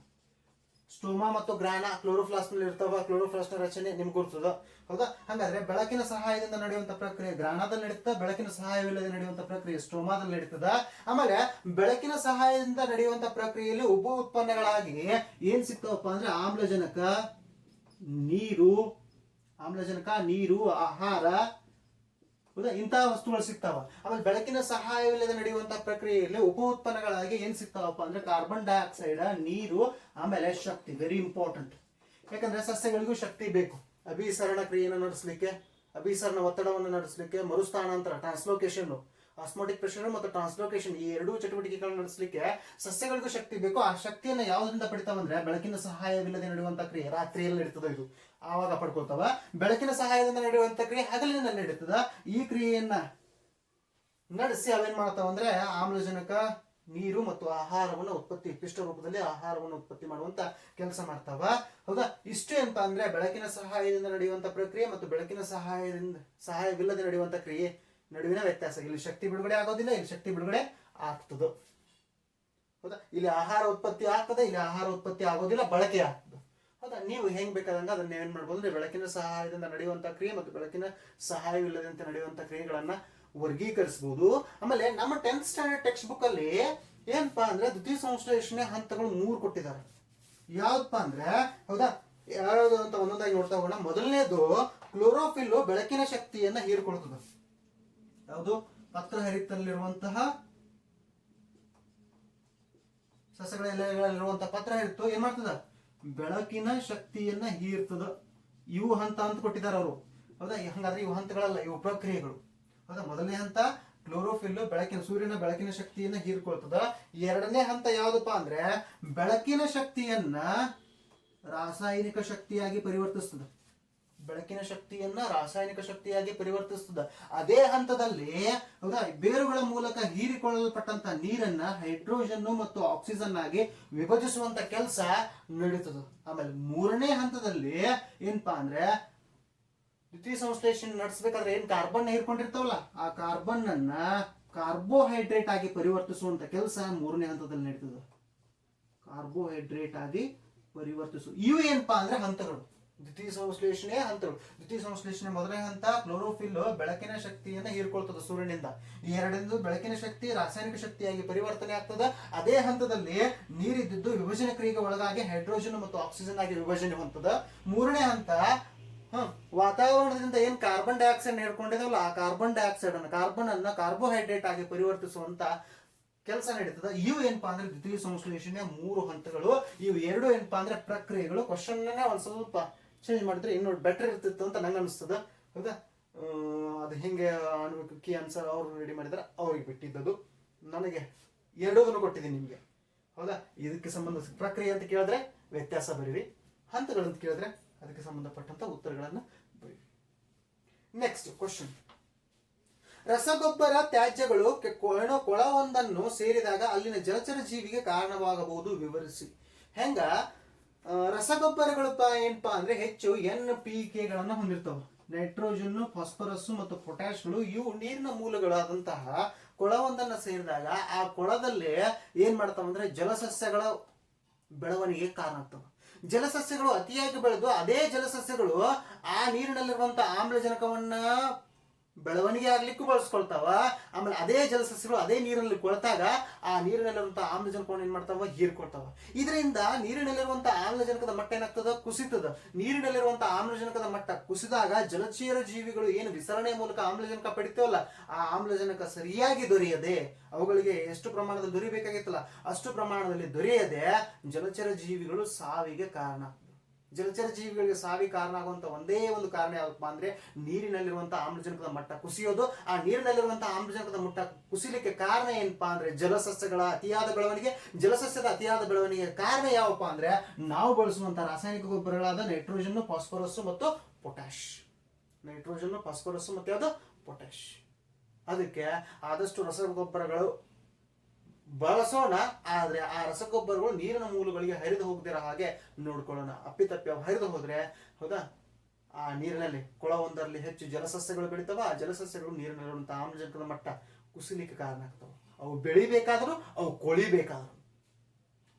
ಸ್ಟೋಮಾ ಮತ್ತು ಗ್ರಾಣ ಕ್ಲೋರೋಫ್ಲಾಸ್ಟ್ ನಲ್ಲಿ ಇರ್ತಾವ. ಕ್ಲೋರೋಫ್ಲಾಸ್ಟ್ ನ ರಚನೆ ನಿಮ್ಗೆ ಗುರ್ತದ. ಹೌದಾ, ಹಾಗಾದ್ರೆ ಬೆಳಕಿನ ಸಹಾಯದಿಂದ ನಡೆಯುವಂತ ಪ್ರಕ್ರಿಯೆ ಗ್ರಾಣದಲ್ಲಿ ನಡೀತದ. ಬೆಳಕಿನ ಸಹಾಯವಿಲ್ಲದೆ ನಡೆಯುವಂತ ಪ್ರಕ್ರಿಯೆ ಸ್ಟೋಮಾದಲ್ಲಿ ನಡೀತದ. ಆಮೇಲೆ ಬೆಳಕಿನ ಸಹಾಯದಿಂದ ನಡೆಯುವಂತ ಪ್ರಕ್ರಿಯೆಯಲ್ಲಿ ಉಪ ಉತ್ಪನ್ನಗಳಾಗಿ ಏನ್ ಸಿಗ್ತಾವಪ್ಪ ಅಂದ್ರೆ ಆಮ್ಲಜನಕ, ನೀರು, ಆಹಾರ, ಹೌದಾ, ಇಂತಹ ವಸ್ತುಗಳು ಸಿಗ್ತಾವ. ಆಮೇಲೆ ಬೆಳಕಿನ ಸಹಾಯವಿಲ್ಲದೆ ನಡೆಯುವಂತಹ ಪ್ರಕ್ರಿಯೆಯಲ್ಲಿ ಉಪ ಉತ್ಪನ್ನಗಳಾಗಿ ಏನ್ ಸಿಗ್ತಾವಪ್ಪ ಅಂದ್ರೆ ಕಾರ್ಬನ್ ಡೈಆಕ್ಸೈಡ್, ನೀರು, ಆಮೇಲೆ ಶಕ್ತಿ. Very important. ಯಾಕಂದ್ರೆ ಸಸ್ಯಗಳಿಗೂ ಶಕ್ತಿ ಬೇಕು ಅಭಿಸರಣ ಕ್ರಿಯೆಯನ್ನು ನಡೆಸಲಿಕ್ಕೆ, ಅಭಿಸರಣ ಒತ್ತಡವನ್ನು ನಡೆಸಲಿಕ್ಕೆ, ಮರುಸ್ಥಾನಾಂತರ ಟ್ರಾನ್ಸ್ಲೋಕೇಶನ್, ಆಸ್ಮೋಟಿಕ್ ಪ್ರೆಷರ್ ಮತ್ತು ಟ್ರಾನ್ಸ್ಲೋಕೇಶನ್ ಈ ಎರಡೂ ಚಟುವಟಿಕೆಗಳನ್ನು ನಡೆಸಲಿಕ್ಕೆ ಸಸ್ಯಗಳಿಗೂ ಶಕ್ತಿ ಬೇಕು. ಆ ಶಕ್ತಿಯನ್ನು ಯಾವುದರಿಂದ ಪಡಿತಾವಂದ್ರೆ ಬೆಳಕಿನ ಸಹಾಯವಿಲ್ಲದೆ ನಡೆಯುವಂತ ಕ್ರಿಯೆ ರಾತ್ರಿಯಲ್ಲಿ ನಡೀತದ, ಇದು ಆವಾಗ ಪಡ್ಕೊಳ್ತಾವ. ಬೆಳಕಿನ ಸಹಾಯದಿಂದ ನಡೆಯುವಂತ ಕ್ರಿಯೆ ಹಗಲಿನಲ್ಲಿ ನಡೀತದ. ಈ ಕ್ರಿಯೆಯನ್ನ ನಡೆಸಿ ಅವೇನ್ ಮಾಡ್ತಾವ ಅಂದ್ರೆ ಆಮ್ಲಜನಕ, ನೀರು ಮತ್ತು ಆಹಾರವನ್ನು ಉತ್ಪತ್ತಿ, ಪಿಷ್ಟ ರೂಪದಲ್ಲಿ ಆಹಾರವನ್ನು ಉತ್ಪತ್ತಿ ಮಾಡುವಂತ ಕೆಲಸ ಮಾಡ್ತಾವ. ಹೌದಾ, ಇಷ್ಟು ಅಂತ ಅಂದ್ರೆ ಬೆಳಕಿನ ಸಹಾಯದಿಂದ ನಡೆಯುವಂತ ಪ್ರಕ್ರಿಯೆ ಮತ್ತು ಬೆಳಕಿನ ಸಹಾಯವಿಲ್ಲದೆ ನಡೆಯುವಂತ ಕ್ರಿಯೆ ನಡುವಿನ ವ್ಯತ್ಯಾಸ. ಇಲ್ಲಿ ಶಕ್ತಿ ಬಿಡುಗಡೆ ಆಗೋದಿಲ್ಲ, ಇಲ್ಲಿ ಶಕ್ತಿ ಬಿಡುಗಡೆ ಆಗ್ತದೆ. ಹೌದಾ, ಇಲ್ಲಿ ಆಹಾರ ಉತ್ಪತ್ತಿ ಆಗ್ತದೆ, ಇಲ್ಲಿ ಆಹಾರ ಉತ್ಪತ್ತಿ ಆಗೋದಿಲ್ಲ, ಬಳಕೆ ಆಗ್ತದೆ. ಹೌದಾ, ನೀವು ಹೆಂಗ್ ಬೇಕಾದಂಗ ಅದನ್ನ ಏನ್ ಮಾಡ್ಬೋದು ಅಂದ್ರೆ ಬೆಳಕಿನ ಸಹಾಯದಿಂದ ನಡೆಯುವಂತ ಕ್ರಿಯೆ ಮತ್ತು ಬೆಳಕಿನ ಸಹಾಯವಿಲ್ಲದಂತೆ ನಡೆಯುವಂತ ಕ್ರಿಯೆಗಳನ್ನ ವರ್ಗೀಕರಿಸಬಹುದು. ಆಮೇಲೆ ನಮ್ಮ 10th ಸ್ಟ್ಯಾಂಡರ್ಡ್ ಟೆಕ್ಸ್ಟ್ ಬುಕ್ ಅಲ್ಲಿ ಏನಪ್ಪಾ ಅಂದ್ರೆ ದ್ವಿತೀಯ ಸಂಶ್ಲೇಷಣೆ ಹಂತಗಳು 3 ಕೊಟ್ಟಿದ್ದಾರೆ. ಯಾವ್ದಪ್ಪ ಅಂದ್ರೆ, ಹೌದಾ, ಯಾವ್ದು ಅಂತ ಒಂದೊಂದಾಗಿ ನೋಡ್ತಾ ಹೋಗೋಣ. ಮೊದಲನೇದು ಕ್ಲೋರೋಫಿಲ್ ಬೆಳಕಿನ ಶಕ್ತಿಯನ್ನ ಹೀರ್ಕೊಳ್ತದೆ. ಯಾವುದು? ಪತ್ರಹರಿತಲ್ಲಿರುವಂತಹ ಸಸ್ಯಗಳ ಎಲೆಗಳಲ್ಲಿರುವಂತಹ ಪತ್ರಹರಿತು ಏನ್ ಮಾಡ್ತದ? ಬೆಳಕಿನ ಶಕ್ತಿಯನ್ನ ಹೀರ್ತದ. ಇವು ಹಂತ ಅಂತ ಕೊಟ್ಟಿದ್ದಾರೆ ಅವರು. ಹೌದಾ, ಹಂಗಾದ್ರೆ ಇವು ಹಂತಗಳಲ್ಲ, ಇವು ಪ್ರಕ್ರಿಯೆಗಳು. ಹೌದಾ, ಮೊದಲನೇ ಹಂತ ಕ್ಲೋರೋಫಿಲ್ ಸೂರ್ಯನ ಬೆಳಕಿನ ಶಕ್ತಿಯನ್ನ ಹೀರ್ಕೊಳ್ತದ. ಎರಡನೇ ಹಂತ ಯಾವ್ದಪ್ಪ ಅಂದ್ರೆ ಬೆಳಕಿನ ಶಕ್ತಿಯನ್ನ ರಾಸಾಯನಿಕ ಶಕ್ತಿಯಾಗಿ ಪರಿವರ್ತಿಸ್ತದ. ಬೆಳಕಿನ ಶಕ್ತಿಯನ್ನ ರಾಸಾಯನಿಕ ಶಕ್ತಿಯಾಗಿ ಪರಿವರ್ತಿಸ್ತದ. ಅದೇ ಹಂತದಲ್ಲಿ, ಹೌದಾ, ಬೇರುಗಳ ಮೂಲಕ ಹೀರಿಕೊಳ್ಳಲ್ಪಟ್ಟಂತ ನೀರನ್ನ ಹೈಡ್ರೋಜನ್ ಮತ್ತು ಆಕ್ಸಿಜನ್ ಆಗಿ ವಿಭಜಿಸುವಂತ ಕೆಲಸ ನಡೀತದ. ಆಮೇಲೆ ಮೂರನೇ ಹಂತದಲ್ಲಿ ಏನಪ್ಪಾ ಅಂದ್ರೆ ದ್ವಿತೀಯ ಸಂಶ್ಲೇಷಣೆ ನಡೆಸಬೇಕಾದ್ರೆ ಏನ್ ಕಾರ್ಬನ್ ಹೀರ್ಕೊಂಡಿರ್ತಾವಲ್ಲ, ಆ ಕಾರ್ಬನ್ ಅನ್ನ ಕಾರ್ಬೋಹೈಡ್ರೇಟ್ ಆಗಿ ಪರಿವರ್ತಿಸುವಂತ ಕೆಲಸ ಮೂರನೇ ಹಂತದಲ್ಲಿ ನಡೀತದ. ಕಾರ್ಬೋಹೈಡ್ರೇಟ್ ಆಗಿ ಪರಿವರ್ತಿಸುವುದು. ಇವು ಏನಪ್ಪಾ ಅಂದ್ರೆ ಹಂತಗಳು, ದ್ವಿತೀಯ ಸಂಶ್ಲೇಷಣೆಯ ಹಂತಗಳು. ದ್ವಿತೀಯ ಸಂಶ್ಲೇಷಣೆ ಮೊದಲನೇ ಹಂತ ಕ್ಲೋರೋಫಿಲ್ ಬೆಳಕಿನ ಶಕ್ತಿಯನ್ನ ಹೀರ್ಕೊಳ್ತದೆ ಸೂರ್ಯನಿಂದ. ಈ ಎರಡನೇದು ಬೆಳಕಿನ ಶಕ್ತಿ ರಾಸಾಯನಿಕ ಶಕ್ತಿಯಾಗಿ ಪರಿವರ್ತನೆ ಆಗ್ತದೆ. ಅದೇ ಹಂತದಲ್ಲಿ ನೀರಿದ್ದು ವಿಭಜನೆ ಕ್ರಿಯೆಗೆ ಒಳಗಾಗಿ ಹೈಡ್ರೋಜನ್ ಮತ್ತು ಆಕ್ಸಿಜನ್ ಆಗಿ ವಿಭಜನೆ ಹೊಂದದ. ಮೂರನೇ ಹಂತ ವಾತಾವರಣದಿಂದ ಏನ್ ಕಾರ್ಬನ್ ಡೈಆಕ್ಸೈಡ್ ಹಿಡ್ಕೊಂಡಿದಾವಲ್ಲ, ಆ ಕಾರ್ಬನ್ ಡೈಆಕ್ಸೈಡ್ ಅನ್ನು ಕಾರ್ಬೋಹೈಡ್ರೇಟ್ ಆಗಿ ಪರಿವರ್ತಿಸುವಂತ ಕೆಲಸ ನಡೀತದ. ಇವು ಏನಪ್ಪಾ ಅಂದ್ರೆ ದ್ವಿತೀಯ ಸಂಶ್ಲೇಷಣೆಯ 3 ಹಂತಗಳು. ಇವು 2 ಏನಪ್ಪಾ ಅಂದ್ರೆ ಪ್ರಕ್ರಿಯೆಗಳು. ಕ್ವಶನ್ ಒಂದ್ ಸ್ವಲ್ಪ ಚೇಂಜ್ ಮಾಡಿದ್ರೆ ಇನ್ನೂ ಬೆಟರ್ ಇರ್ತಿತ್ತು ಅಂತ ನಂಗೆ ಅನಿಸ್ತದ. ಹೌದಾ, ಅದು ಹಿಂಗೆ ಕೀ ಆನ್ಸರ್ ಅವ್ರು ರೆಡಿ ಮಾಡಿದಾರೆ, ಅವ್ರಿಗೆ ಬಿಟ್ಟಿದ್ದದು. ನನಗೆ ಎರಡೂದನ್ನು ಕೊಟ್ಟಿದ್ದೀನಿ ನಿಮ್ಗೆ. ಹೌದಾ, ಇದಕ್ಕೆ ಸಂಬಂಧ ಪ್ರಕ್ರಿಯೆ ಅಂತ ಕೇಳಿದ್ರೆ ವ್ಯತ್ಯಾಸ ಬರೀರಿ, ಹಂತಗಳಂತ ಕೇಳಿದ್ರೆ ಅದಕ್ಕೆ ಸಂಬಂಧಪಟ್ಟಂತ ಉತ್ತರಗಳನ್ನ ಬರೀರಿ. ನೆಕ್ಸ್ಟ್ ಕ್ವಶನ್, ರಸಗೊಬ್ಬರ ತ್ಯಾಜ್ಯಗಳು ಕೊಳವೊಂದನ್ನು ಸೇರಿದಾಗ ಅಲ್ಲಿನ ಜಲಚರ ಜೀವಿಗೆ ಕಾರಣವಾಗಬಹುದು, ವಿವರಿಸಿ. ಹೆಂಗ ರಸಗೊಬ್ಬರಗಳು ಏನಪ್ಪಾ ಅಂದ್ರೆ ಹೆಚ್ಚು NPK ಗಳನ್ನ ಹೊಂದಿರ್ತವೆ. ನೈಟ್ರೋಜನ್, ಫಾಸ್ಫರಸ್ ಮತ್ತು ಪೊಟ್ಯಾಶ್ಗಳು ಇವು ನೀರಿನ ಮೂಲಗಳಾದಂತಹ ಕೊಳವೊಂದನ್ನು ಸೇರಿದಾಗ ಆ ಕೊಳದಲ್ಲಿ ಏನ್ ಮಾಡ್ತಾವ ಅಂದ್ರೆ ಜಲಸಸ್ಯಗಳ ಬೆಳವಣಿಗೆ ಕಾರಣ ಆಗ್ತವೆ. ಜಲಸಸ್ಯಗಳು ಅತಿಯಾಗಿ ಬೆಳೆದು ಅದೇ ಜಲಸಸ್ಯಗಳು ಆ ನೀರಿನಲ್ಲಿರುವಂತಹ ಆಮ್ಲಜನಕವನ್ನ ಬೆಳವಣಿಗೆ ಆಗ್ಲಿಕ್ಕೂ ಬಳಸ್ಕೊಳ್ತಾವ. ಆಮೇಲೆ ಅದೇ ಜಲಸಸ್ಯಗಳು ಅದೇ ನೀರಿನಲ್ಲಿ ಕೊಳ್ತಾಗ ಆ ನೀರಿನಲ್ಲಿರುವಂತಹ ಆಮ್ಲಜನಕವನ್ನು ಏನ್ ಮಾಡ್ತಾವ, ಹೀರ್ಕೊಳ್ತಾವ. ಇದರಿಂದ ನೀರಿನಲ್ಲಿರುವಂತಹ ಆಮ್ಲಜನಕದ ಮಟ್ಟ ಏನಾಗ್ತದ, ಕುಸಿತದ. ನೀರಿನಲ್ಲಿರುವಂತಹ ಆಮ್ಲಜನಕದ ಮಟ್ಟ ಕುಸಿದಾಗ ಜಲಚರ ಜೀವಿಗಳು ಏನು ವಿಸರಣೆಯ ಮೂಲಕ ಆಮ್ಲಜನಕ ಪಡಿತೇವಲ್ಲ, ಆ ಆಮ್ಲಜನಕ ಸರಿಯಾಗಿ ದೊರೆಯದೆ, ಅವುಗಳಿಗೆ ಎಷ್ಟು ಪ್ರಮಾಣದಲ್ಲಿ ದೊರೆಯಬೇಕಾಗಿತ್ತಲ್ಲ ಅಷ್ಟು ಪ್ರಮಾಣದಲ್ಲಿ ದೊರೆಯದೆ ಜಲಚರ ಜೀವಿಗಳು ಸಾವಿಗೆ ಕಾರಣ. ಜಲಚರ ಜೀವಿಗಳಿಗೆ ಸಾವಿಗೆ ಕಾರಣ ಆಗುವಂತ ಒಂದೇ ಒಂದು ಕಾರಣ ಯಾವಪ್ಪ ಅಂದ್ರೆ ನೀರಿನಲ್ಲಿರುವಂತಹ ಆಮ್ಲಜನಕದ ಮಟ್ಟ ಕುಸಿಯೋದು. ಆ ನೀರಿನಲ್ಲಿರುವಂತಹ ಆಮ್ಲಜನಕದ ಮಟ್ಟ ಕುಸಿಲಿಕ್ಕೆ ಕಾರಣ ಏನಪ್ಪಾ ಅಂದ್ರೆ ಜಲಸಸ್ಯಗಳ ಅತಿಯಾದ ಬೆಳವಣಿಗೆ. ಜಲಸಸ್ಯದ ಅತಿಯಾದ ಬೆಳವಣಿಗೆ ಕಾರಣ ಯಾವಪ್ಪ ಅಂದ್ರೆ ನಾವು ಬಳಸುವಂತಹ ರಾಸಾಯನಿಕ ಗೊಬ್ಬರಗಳಾದ ನೈಟ್ರೋಜನ್, ಫಾಸ್ಫರಸ್ ಮತ್ತು ಪೊಟ್ಯಾಶ್. ನೈಟ್ರೋಜನ್, ಫಾಸ್ಫರಸ್ ಮತ್ತು ಯಾವುದು, ಪೊಟ್ಯಾಶ್. ಅದಕ್ಕೆ ಆದಷ್ಟು ರಸಗೊಬ್ಬರಗಳು ಬಳಸೋಣ, ಆದ್ರೆ ಆ ರಸಗೊಬ್ಬರಗಳು ನೀರಿನ ಮೂಲಗಳಿಗೆ ಹರಿದು ಹೋಗದಿರೋ ಹಾಗೆ ನೋಡ್ಕೊಳ್ಳೋಣ. ಅಪ್ಪಿತಪ್ಪಿ ಅವು ಹರಿದು ಹೋದ್ರೆ, ಹೌದಾ, ಆ ನೀರಿನಲ್ಲಿ ಕೊಳವೊಂದರಲ್ಲಿ ಹೆಚ್ಚು ಜಲಸಸ್ಯಗಳು ಬೆಳಿತಾವ. ಆ ಜಲಸಸ್ಯಗಳು ನೀರಿನಲ್ಲಿರುವಂತಹ ಆಮ್ಲಜನಕದ ಮಟ್ಟ ಕುಸಿಲಿಕ್ಕೆ ಕಾರಣ ಆಗ್ತಾವ. ಅವು ಬೆಳಿಬೇಕಾದ್ರೂ ಅವು ಕೊಳಿಬೇಕಾದ್ರು.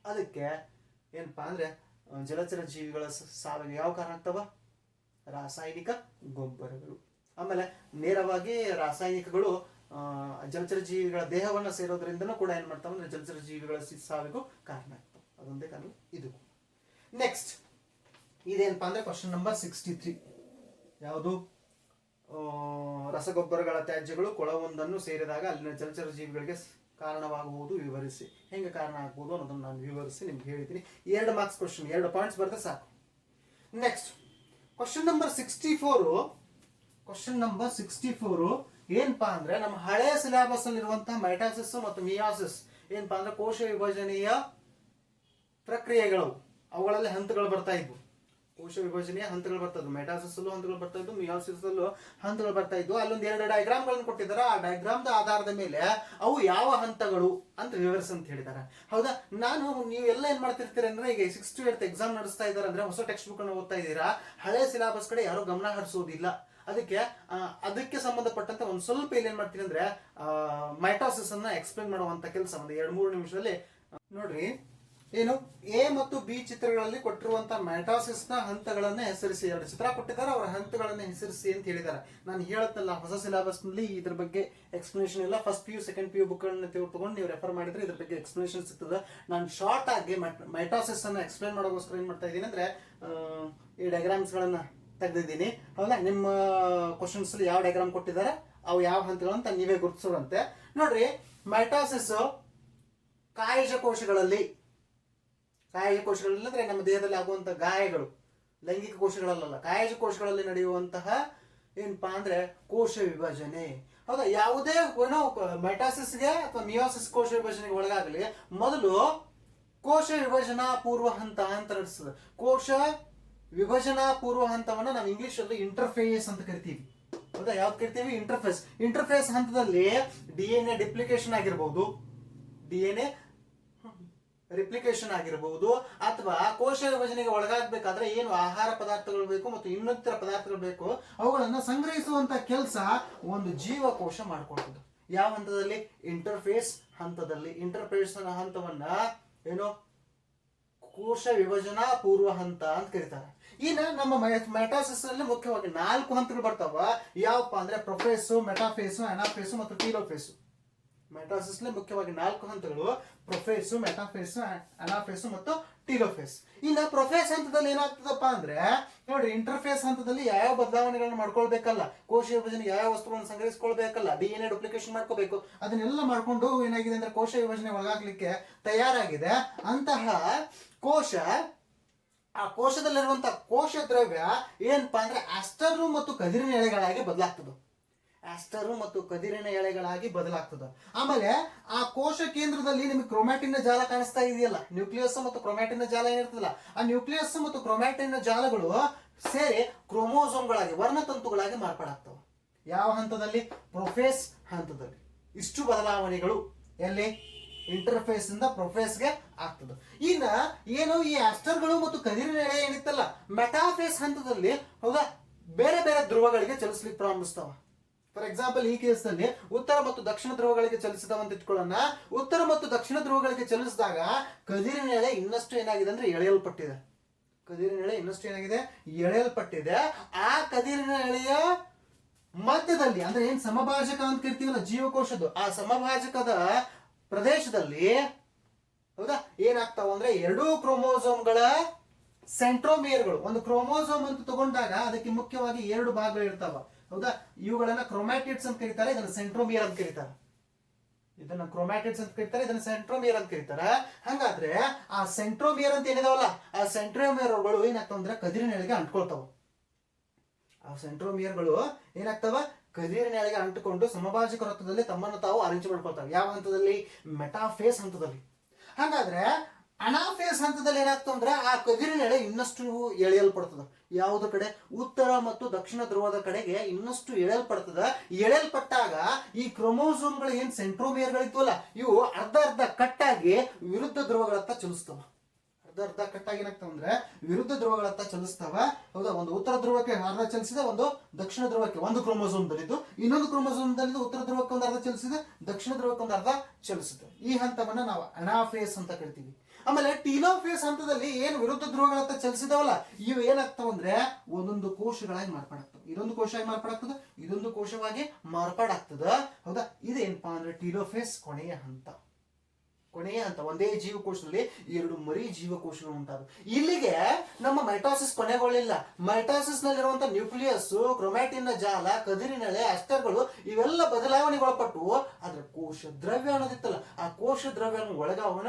ಅದಕ್ಕೆ ಏನಪ್ಪಾ ಅಂದ್ರೆ ಜಲಚರ ಜೀವಿಗಳ ಸಾವಿಗೆ ಯಾವ ಕಾರಣ ಆಗ್ತಾವ, ರಾಸಾಯನಿಕ ಗೊಬ್ಬರಗಳು. ಆಮೇಲೆ ನೇರವಾಗಿ ರಾಸಾಯನಿಕಗಳು ಜಲಚರ ಜೀವಿಗಳ ದೇಹವನ್ನ ಸೇರೋದ್ರಿಂದನೂ ಕೂಡ ಏನ್ ಮಾಡ್ತಾವ ಅಂದ್ರೆ ಜಲಚರ ಜೀವಿಗಳ ಸಾವಿಗೂ ಕಾರಣ ಆಗ್ತಾವ. ಅದೊಂದೇ ಕಾರಣ ಇದು. ನೆಕ್ಸ್ಟ್ ಇದೇನಪ್ಪಾ ಅಂದ್ರೆ ಕ್ವಶನ್ ನಂಬರ್ 63. ಯಾವುದು, ರಸಗೊಬ್ಬರಗಳ ತ್ಯಾಜ್ಯಗಳು ಕೊಳವೊಂದನ್ನು ಸೇರಿದಾಗ ಅಲ್ಲಿನ ಜಲಚರ ಜೀವಿಗಳಿಗೆ ಕಾರಣವಾಗಬಹುದು, ವಿವರಿಸಿ. ಹೆಂಗೆ ಕಾರಣ ಆಗ್ಬಹುದು ಅನ್ನೋದನ್ನ ನಾನು ವಿವರಿಸಿ ನಿಮ್ಗೆ ಹೇಳಿದ್ದೀನಿ. 2 ಮಾರ್ಕ್ಸ್ ಕ್ವಶನ್, 2 ಪಾಯಿಂಟ್ಸ್ ಬರುತ್ತೆ ಸಾಕು. Next question number 64. Question number 64 ಏನಪ್ಪಾ ಅಂದ್ರೆ ನಮ್ಮ ಹಳೆಯ ಸಿಲೆಬಸ್ ಅಲ್ಲಿರುವಂತಹ ಮೈಟಾಸಿಸ್ ಮತ್ತು ಮಿಯಾಸಿಸ್ ಏನಪ್ಪಾ ಅಂದ್ರೆ ಕೋಶ ವಿಭಜನೆಯ ಪ್ರಕ್ರಿಯೆಗಳು, ಅವುಗಳಲ್ಲಿ ಹಂತಗಳು ಬರ್ತಾ ಇದ್ವು. ಕೋಶ ವಿಭಜನೆಯ ಹಂತಗಳು ಬರ್ತಾ ಇದ್ವು. ಮೈಟಾಸಿಸ್ ಅಲ್ಲೂ ಹಂತಗಳು ಬರ್ತಾ ಇದ್ವು, ಮಿಯಾಸಿಸ್ ಅಲ್ಲೂ ಹಂತಗಳು ಬರ್ತಾ ಇದ್ವು. ಅಲ್ಲೊಂದು 2 ಡಯಾಗ್ರಾಮ್ ಗಳನ್ನು ಕೊಟ್ಟಿದ್ದಾರೆ. ಆ ಡಯಾಗ್ರಾಮ್ ಆಧಾರದ ಮೇಲೆ ಅವು ಯಾವ ಹಂತಗಳು ಅಂತ ವಿವರಿಸಿ ಅಂತ ಹೇಳಿದ್ದಾರೆ. ಹೌದಾ, ನೀವೆಲ್ಲ ಏನ್ ಮಾಡ್ತಿರ್ತೀರ ಅಂದ್ರೆ ಈಗ 6th to 8th ಎಕ್ಸಾಮ್ ನಡೆಸ್ತಾ ಇದ್ದಾರೆ ಅಂದ್ರೆ ಹೊಸ ಟೆಕ್ಸ್ಟ್ ಬುಕ್ ಅನ್ನು ಓದ್ತಾ ಇದ್ದೀರಾ, ಹಳೆ ಸಿಲೆಬಸ್ ಕಡೆ ಯಾರು ಗಮನ ಹರಿಸೋದಿಲ್ಲ. ಅದಕ್ಕೆ ಸಂಬಂಧಪಟ್ಟಂತ ಒಂದು ಸ್ವಲ್ಪ ಇಲ್ಲಿ ಏನ್ ಮಾಡ್ತೀನಿ ಅಂದ್ರೆ ಮೈಟಾಸಿಸ್ ಅನ್ನ ಎಕ್ಸ್ಪ್ಲೇನ್ ಮಾಡುವಂತ ಕೆಲಸ ಒಂದು 2-3 ನಿಮಿಷದಲ್ಲಿ ನೋಡ್ರಿ. ಏನು, ಎ ಮತ್ತು ಬಿ ಚಿತ್ರಗಳಲ್ಲಿ ಕೊಟ್ಟಿರುವಂತಹ ಮೈಟಾಸಿಸ್ ನ ಹಂತಗಳನ್ನ ಹೆಸರಿಸಿ. 2 ಚಿತ್ರ ಕೊಟ್ಟಿದ್ದಾರೆ, ಅವರ ಹಂತಗಳನ್ನ ಹೆಸರಿಸಿ ಅಂತ ಹೇಳಿದ್ದಾರೆ. ನಾನು ಹೇಳತ್ತಲ್ಲ ಹೊಸ ಸಿಲೆಬಸ್ ನಲ್ಲಿ ಇದ್ರ ಬಗ್ಗೆ ಎಕ್ಸ್ಪ್ಲನೇಷನ್ ಇಲ್ಲ. First PU second PU book ಗಳನ್ನ ತಗೊಂಡು ನೀವು ರೆಫರ್ ಮಾಡಿದ್ರೆ ಇದ್ರ ಬಗ್ಗೆ ಎಕ್ಸ್ಪ್ಲನೇಷನ್ ಸಿಗ್ತದೆ. ನಾನು ಶಾರ್ಟ್ ಆಗಿ ಮೈಟಾಸಿಸ್ ಅನ್ನ ಎಕ್ಸ್ಪ್ಲೇನ್ ಮಾಡೋಗೋಸ್ಕರ ಏನ್ ಮಾಡ್ತಾ ಇದ್ದೀನಿ ಅಂದ್ರೆ ಈ ಡಯಾಗ್ರಾಮ್ಸ್ ಗಳನ್ನ ತೆಗೆದಿದ್ದೀನಿ. ಹೌದಾ, ನಿಮ್ಮ ಕ್ವಶನ್ಸ್ ಅಲ್ಲಿ ಯಾವ ಡಯಾಗ್ರಾಮ್ ಕೊಟ್ಟಿದ್ದಾರೆ ಅವು ಯಾವ ಹಂತಗಳು ಅಂತ ನೀವೇ ಗುರುತಿಸೋರಂತೆ. ನೋಡ್ರಿ, ಮೈಟಾಸಿಸ್ ಕಾಯಜ ಕೋಶಗಳಲ್ಲಿ ಅಂದ್ರೆ ನಮ್ಮ ದೇಹದಲ್ಲಿ ಆಗುವಂತ ಗಾಯಗಳು, ಲೈಂಗಿಕ ಕೋಶಗಳಲ್ಲ, ಕಾಯಜ ಕೋಶಗಳಲ್ಲಿ ನಡೆಯುವಂತಹ ಏನಪ್ಪಾ ಅಂದ್ರೆ ಕೋಶ ವಿಭಜನೆ. ಹೌದಾ, ಯಾವುದೇ ಮೈಟಾಸಿಸ್ಗೆ ಅಥವಾ ಮಿಯೋಸಿಸ್ ಕೋಶ ವಿಭಜನೆಗೆ ಒಳಗಾಗಲಿ ಮೊದಲು ಕೋಶ ವಿಭಜನಾ ಪೂರ್ವ ಹಂತ ಅಂತ ನಡೆಸ್ತದೆ. ಕೋಶ ವಿಭಜನಾ ಪೂರ್ವ ಹಂತವನ್ನ ನಾವು ಇಂಗ್ಲಿಷ್ ಅಲ್ಲಿ ಇಂಟರ್ಫೇಸ್ ಅಂತ ಕರಿತೀವಿ. ಹೌದಾ, ಯಾವ್ದು ಕರಿತೀವಿ, ಇಂಟರ್ಫೇಸ್. ಇಂಟರ್ಫೇಸ್ ಹಂತದಲ್ಲಿ DNA ಡಿಪ್ಲಿಕೇಶನ್ ಆಗಿರ್ಬಹುದು, DNA ರಿಪ್ಲಿಕೇಶನ್ ಆಗಿರಬಹುದು, ಅಥವಾ ಕೋಶ ವಿಭಜನೆಗೆ ಒಳಗಾಗಬೇಕಾದ್ರೆ ಏನು ಆಹಾರ ಪದಾರ್ಥಗಳು ಬೇಕು ಮತ್ತು ಇನ್ನಿತರ ಪದಾರ್ಥಗಳು ಬೇಕು ಅವುಗಳನ್ನ ಸಂಗ್ರಹಿಸುವಂತ ಕೆಲಸ ಒಂದು ಜೀವಕೋಶ ಮಾಡ್ಕೊಳ್ತದೆ. ಯಾವ ಹಂತದಲ್ಲಿ, ಇಂಟರ್ಫೇಸ್ ಹಂತದಲ್ಲಿ. ಇಂಟರ್ಫೇಸ್ ಹಂತವನ್ನ ಏನು ಕೋಶ ವಿಭಜನಾ ಪೂರ್ವ ಹಂತ ಅಂತ ಕರೀತಾರೆ. ಇನ್ನು ನಮ್ಮ ಮೆಟಾಸಿಸ್ ಅಲ್ಲಿ ಮುಖ್ಯವಾಗಿ 4 ಹಂತಗಳು ಬರ್ತಾವ. ಯಾವಪ್ಪ ಅಂದ್ರೆ ಪ್ರೊಫೇಸು, ಮೆಟಾಫೇಸು, ಅನಾಫೇಸು ಮತ್ತು ಟೀಲೋಫೇಸು. ಮೆಟಾಸಿಸ್ ಮುಖ್ಯವಾಗಿ 4 ಹಂತಗಳು: ಪ್ರೊಫೇಸು, ಮೆಟಾಫೇಸು, ಅನಾಫೇಸು ಮತ್ತು ಟೀಲೋಫೇಸ್. ಇನ್ನು ಪ್ರೊಫೇಸ್ ಹಂತದಲ್ಲಿ ಏನಾಗ್ತದಪ್ಪ ಅಂದ್ರೆ ನೋಡ್ರಿ, ಇಂಟರ್ಫೇಸ್ ಹಂತದಲ್ಲಿ ಯಾವ ಬದಲಾವಣೆಗಳನ್ನ ಮಾಡ್ಕೊಳ್ಬೇಕಲ್ಲ, ಕೋಶ ವಿಭಜನೆ ಯಾವ ವಸ್ತುಗಳನ್ನು ಸಂಗ್ರಹಿಸ್ಕೊಳ್ಬೇಕಲ್ಲ, DNA ಡುಪ್ಲಿಕೇಶನ್ ಮಾಡ್ಕೋಬೇಕು, ಅದನ್ನೆಲ್ಲ ಮಾಡ್ಕೊಂಡು ಏನಾಗಿದೆ ಅಂದ್ರೆ ಕೋಶ ವಿಭಜನೆ ಒಳಗಾಗ್ಲಿಕ್ಕೆ ತಯಾರಾಗಿದೆ. ಅಂತಹ ಕೋಶ, ಆ ಕೋಶದಲ್ಲಿರುವಂತಹ ಕೋಶ ದ್ರವ್ಯ ಏನಪ್ಪಾ ಅಂದ್ರೆ ಆಸ್ಟರ್ ಮತ್ತು ಕದಿರಿನ ಎಳೆಗಳಾಗಿ ಬದಲಾಗ್ತದೆ. ಆಸ್ಟರ್ ಮತ್ತು ಕದಿರಿನ ಎಳೆಗಳಾಗಿ ಬದಲಾಗ್ತದೆ. ಆಮೇಲೆ ಆ ಕೋಶ ಕೇಂದ್ರದಲ್ಲಿ ನಿಮಗೆ ಕ್ರೊಮ್ಯಾಟಿನ್ ಜಾಲ ಕಾಣಿಸ್ತಾ ಇದೆಯಲ್ಲ, ನ್ಯೂಕ್ಲಿಯಸ್ ಮತ್ತು ಕ್ರೊಮ್ಯಾಟಿನ್ ಜಾಲ ಏನಿರ್ತದಲ್ಲ, ಆ ನ್ಯೂಕ್ಲಿಯಸ್ ಮತ್ತು ಕ್ರೊಮ್ಯಾಟಿನ್ ಜಾಲಗಳು ಸೇರಿ ಕ್ರೋಮೋಸೋಮ್ಗಳಾಗಿ, ವರ್ಣತಂತುಗಳಾಗಿ ಮಾರ್ಪಾಡಾಗ್ತವೆ. ಯಾವ ಹಂತದಲ್ಲಿ? ಪ್ರೊಫೇಸ್ ಹಂತದಲ್ಲಿ. ಇಷ್ಟು ಬದಲಾವಣೆಗಳು ಎಲ್ಲಿ? ಇಂಟರ್ಫೇಸ್ ಇಂದ ಪ್ರೊಫೇಸ್ಗೆ ಆಗ್ತದೆ. ಇನ್ನ ಏನು ಈ ಆಸ್ಟರ್ಗಳು ಮತ್ತು ಕದಿರಿನ ಎಳೆ ಏನಿತ್ತಲ್ಲ, ಮೆಟಾಫೇಸ್ ಹಂತದಲ್ಲಿ ಹೌದಾ ಬೇರೆ ಬೇರೆ ಧ್ರುವಗಳಿಗೆ ಚಲಿಸ್ಲಿಕ್ಕೆ ಪ್ರಾರಂಭಿಸ್ತಾವ. ಫಾರ್ ಎಕ್ಸಾಂಪಲ್, ಈ ಕೇಸ್ನಲ್ಲಿ ಉತ್ತರ ಮತ್ತು ದಕ್ಷಿಣ ಧ್ರುವಗಳಿಗೆ ಚಲಿಸಿದವಂತ ಇಟ್ಕೊಳ್ಳೋಣ. ಉತ್ತರ ಮತ್ತು ದಕ್ಷಿಣ ಧ್ರುವಗಳಿಗೆ ಚಲಿಸಿದಾಗ ಕದಿರಿನ ಎಳೆ ಇನ್ನಷ್ಟು ಏನಾಗಿದೆ ಅಂದ್ರೆ ಎಳೆಯಲ್ಪಟ್ಟಿದೆ. ಕದಿರಿನ ಎಳೆ ಇನ್ನಷ್ಟು ಏನಾಗಿದೆ? ಎಳೆಯಲ್ಪಟ್ಟಿದೆ. ಆ ಕದಿರಿನ ಎಳೆಯ ಮಧ್ಯದಲ್ಲಿ ಅಂದ್ರೆ ಏನ್ ಸಮಭಾಜಕ ಅಂತ ಕರಿತೀವಲ್ಲ ಜೀವಕೋಶದ್ದು, ಆ ಸಮಭಾಜಕದ ಪ್ರದೇಶದಲ್ಲಿ ಹೌದಾ ಏನಾಗ್ತಾವ ಅಂದ್ರೆ 2 ಕ್ರೋಮೋಸೋಮ್ಗಳ ಸೆಂಟ್ರೋಮಿಯರ್ಗಳು. ಒಂದು ಕ್ರೋಮೋಸೋಮ್ ಅಂತ ತಗೊಂಡಾಗ ಅದಕ್ಕೆ ಮುಖ್ಯವಾಗಿ 2 ಭಾಗಗಳು ಇರ್ತಾವ. ಹೌದಾ, ಇವುಗಳನ್ನ ಕ್ರೋಮ್ಯಾಟಿಡ್ಸ್ ಅಂತ ಕರೀತಾರೆ, ಇದನ್ನ ಸೆಂಟ್ರೋಮಿಯರ್ ಅಂತ ಕರೀತಾರೆ. ಇದನ್ನ ಕ್ರೋಮ್ಯಾಟಿಡ್ಸ್ ಅಂತ ಕರೀತಾರೆ, ಇದನ್ನ ಸೆಂಟ್ರೋಮಿಯರ್ ಅಂತ ಕರೀತಾರೆ. ಹಂಗಾದ್ರೆ ಆ ಸೆಂಟ್ರೋಮಿಯರ್ ಅಂತ ಏನಿದಾವಲ್ಲ, ಆ ಸೆಂಟ್ರೋಮಿಯರ್ಗಳು ಏನಾಗ್ತಾವ ಅಂದ್ರೆ ಕದಿರಿನ ಎಳೆಗೆ ಅಂಟ್ಕೊಳ್ತಾವ. ಆ ಸೆಂಟ್ರೋಮಿಯರ್ಗಳು ಏನಾಗ್ತಾವ? ಕದಿರಿನ ಎಳೆಗೆ ಅಂಟಿಕೊಂಡು ಸಮಭಾಜಕ ವೃತ್ತದಲ್ಲಿ ತಮ್ಮನ್ನು ತಾವು ಅರೇಂಜ್ ಮಾಡ್ಕೊಳ್ತಾವೆ. ಯಾವ ಹಂತದಲ್ಲಿ? ಮೆಟಾಫೇಸ್ ಹಂತದಲ್ಲಿ. ಹಾಗಾದ್ರೆ ಅನಾಫೇಸ್ ಹಂತದಲ್ಲಿ ಏನಾಗ್ತದೆ ಅಂದ್ರೆ ಆ ಕದಿರಿನ ಎಳೆ ಇನ್ನಷ್ಟು ಎಳೆಯಲ್ಪಡ್ತದ. ಯಾವುದ ಕಡೆ? ಉತ್ತರ ಮತ್ತು ದಕ್ಷಿಣ ಧ್ರುವದ ಕಡೆಗೆ ಇನ್ನಷ್ಟು ಎಳೆಯಲ್ಪಡ್ತದ. ಎಳೆಯಲ್ಪಟ್ಟಾಗ ಈ ಕ್ರೋಮೋಸೋಮ್ಗಳು ಏನ್ ಸೆಂಟ್ರೋಮಿಯರ್ಗಳಿದ್ವಲ್ಲ, ಇವು ಅರ್ಧ ಅರ್ಧ ಕಟ್ಟಾಗಿ ವಿರುದ್ಧ ಧ್ರುವಗಳತ್ತ ಚಲಿಸ್ತವ. ಅರ್ಧ ಕಟ್ಟಾಗಿ ಏನಾಗ್ತಾವ ಅಂದ್ರೆ ವಿರುದ್ಧ ಧ್ರುವಗಳತ್ತ ಚಲಿಸ್ತಾವ. ಹೌದಾ, ಒಂದು ಉತ್ತರ ಧ್ರುವಕ್ಕೆ ಅರ್ಧ ಚಲಿಸಿದೆ, ಒಂದು ದಕ್ಷಿಣ ಧ್ರುವಕ್ಕೆ, ಒಂದು ಕ್ರೋಮೋಸೋಮ್ ದಲ್ಲಿದ್ದು ಇನ್ನೊಂದು ಕ್ರೋಮೋಸೋಮ್ ದಲ್ಲಿದ್ದು ಉತ್ತರ ಧ್ರುವಕ್ಕೆ ಒಂದು ಅರ್ಧ ಚಲಿಸಿದೆ, ದಕ್ಷಿಣ ಧ್ರುವಕ್ಕೆ ಒಂದು ಅರ್ಧ ಚಲಿಸಿದೆ. ಈ ಹಂತವನ್ನ ನಾವು ಅನಾಫೇಸ್ ಅಂತ ಕರಿತೀವಿ. ಆಮೇಲೆ ಟೀಲೋಫೇಸ್ ಹಂತದಲ್ಲಿ ಏನು ವಿರುದ್ಧ ಧ್ರುವಗಳತ್ತ ಚಲಿಸಿದವಲ್ಲ, ಇವು ಏನಾಗ್ತಾವ ಅಂದ್ರೆ ಒಂದೊಂದು ಕೋಶಗಳಾಗಿ ಮಾರ್ಪಾಡಾಗ್ತವೆ. ಇದೊಂದು ಕೋಶವಾಗಿ ಮಾರ್ಪಾಡಾಗ್ತದೆ, ಇದೊಂದು ಕೋಶವಾಗಿ ಮಾರ್ಪಾಡಾಗ್ತದ. ಹೌದಾ, ಇದೇನಪ್ಪಾ ಅಂದ್ರೆ ಟೀಲೋಫೇಸ್ ಕೊನೆಯ ಹಂತ. ಕೊನೆಯ ಹಂತ. ಒಂದೇ ಜೀವಕೋಶದಲ್ಲಿ 2 ಮರಿ ಜೀವಕೋಶಗಳು ಉಂಟಾದವು. ಇಲ್ಲಿಗೆ ನಮ್ಮ ಮೈಟಾಸಿಸ್ ಕೊನೆಗೊಳ್ಳಿಲ್ಲ. ಮೈಟಾಸಿಸ್ ನಲ್ಲಿರುವಂತಹ ನ್ಯೂಕ್ಲಿಯಸ್, ಕ್ರೊಮ್ಯಾಟಿನ್ ಜಾಲ, ಕದಿರಿನೆಳೆ, ಆಸ್ಟರ್ಗಳು ಇವೆಲ್ಲ ಬದಲಾವಣೆಗೊಳಪಟ್ಟು ಅದರ ಕೋಶ ದ್ರವ್ಯ ಅನ್ನೋದಿತ್ತಲ್ಲ, ಆ ಕೋಶ ದ್ರವ್ಯವನ್ನು ಒಳಗಾವಣ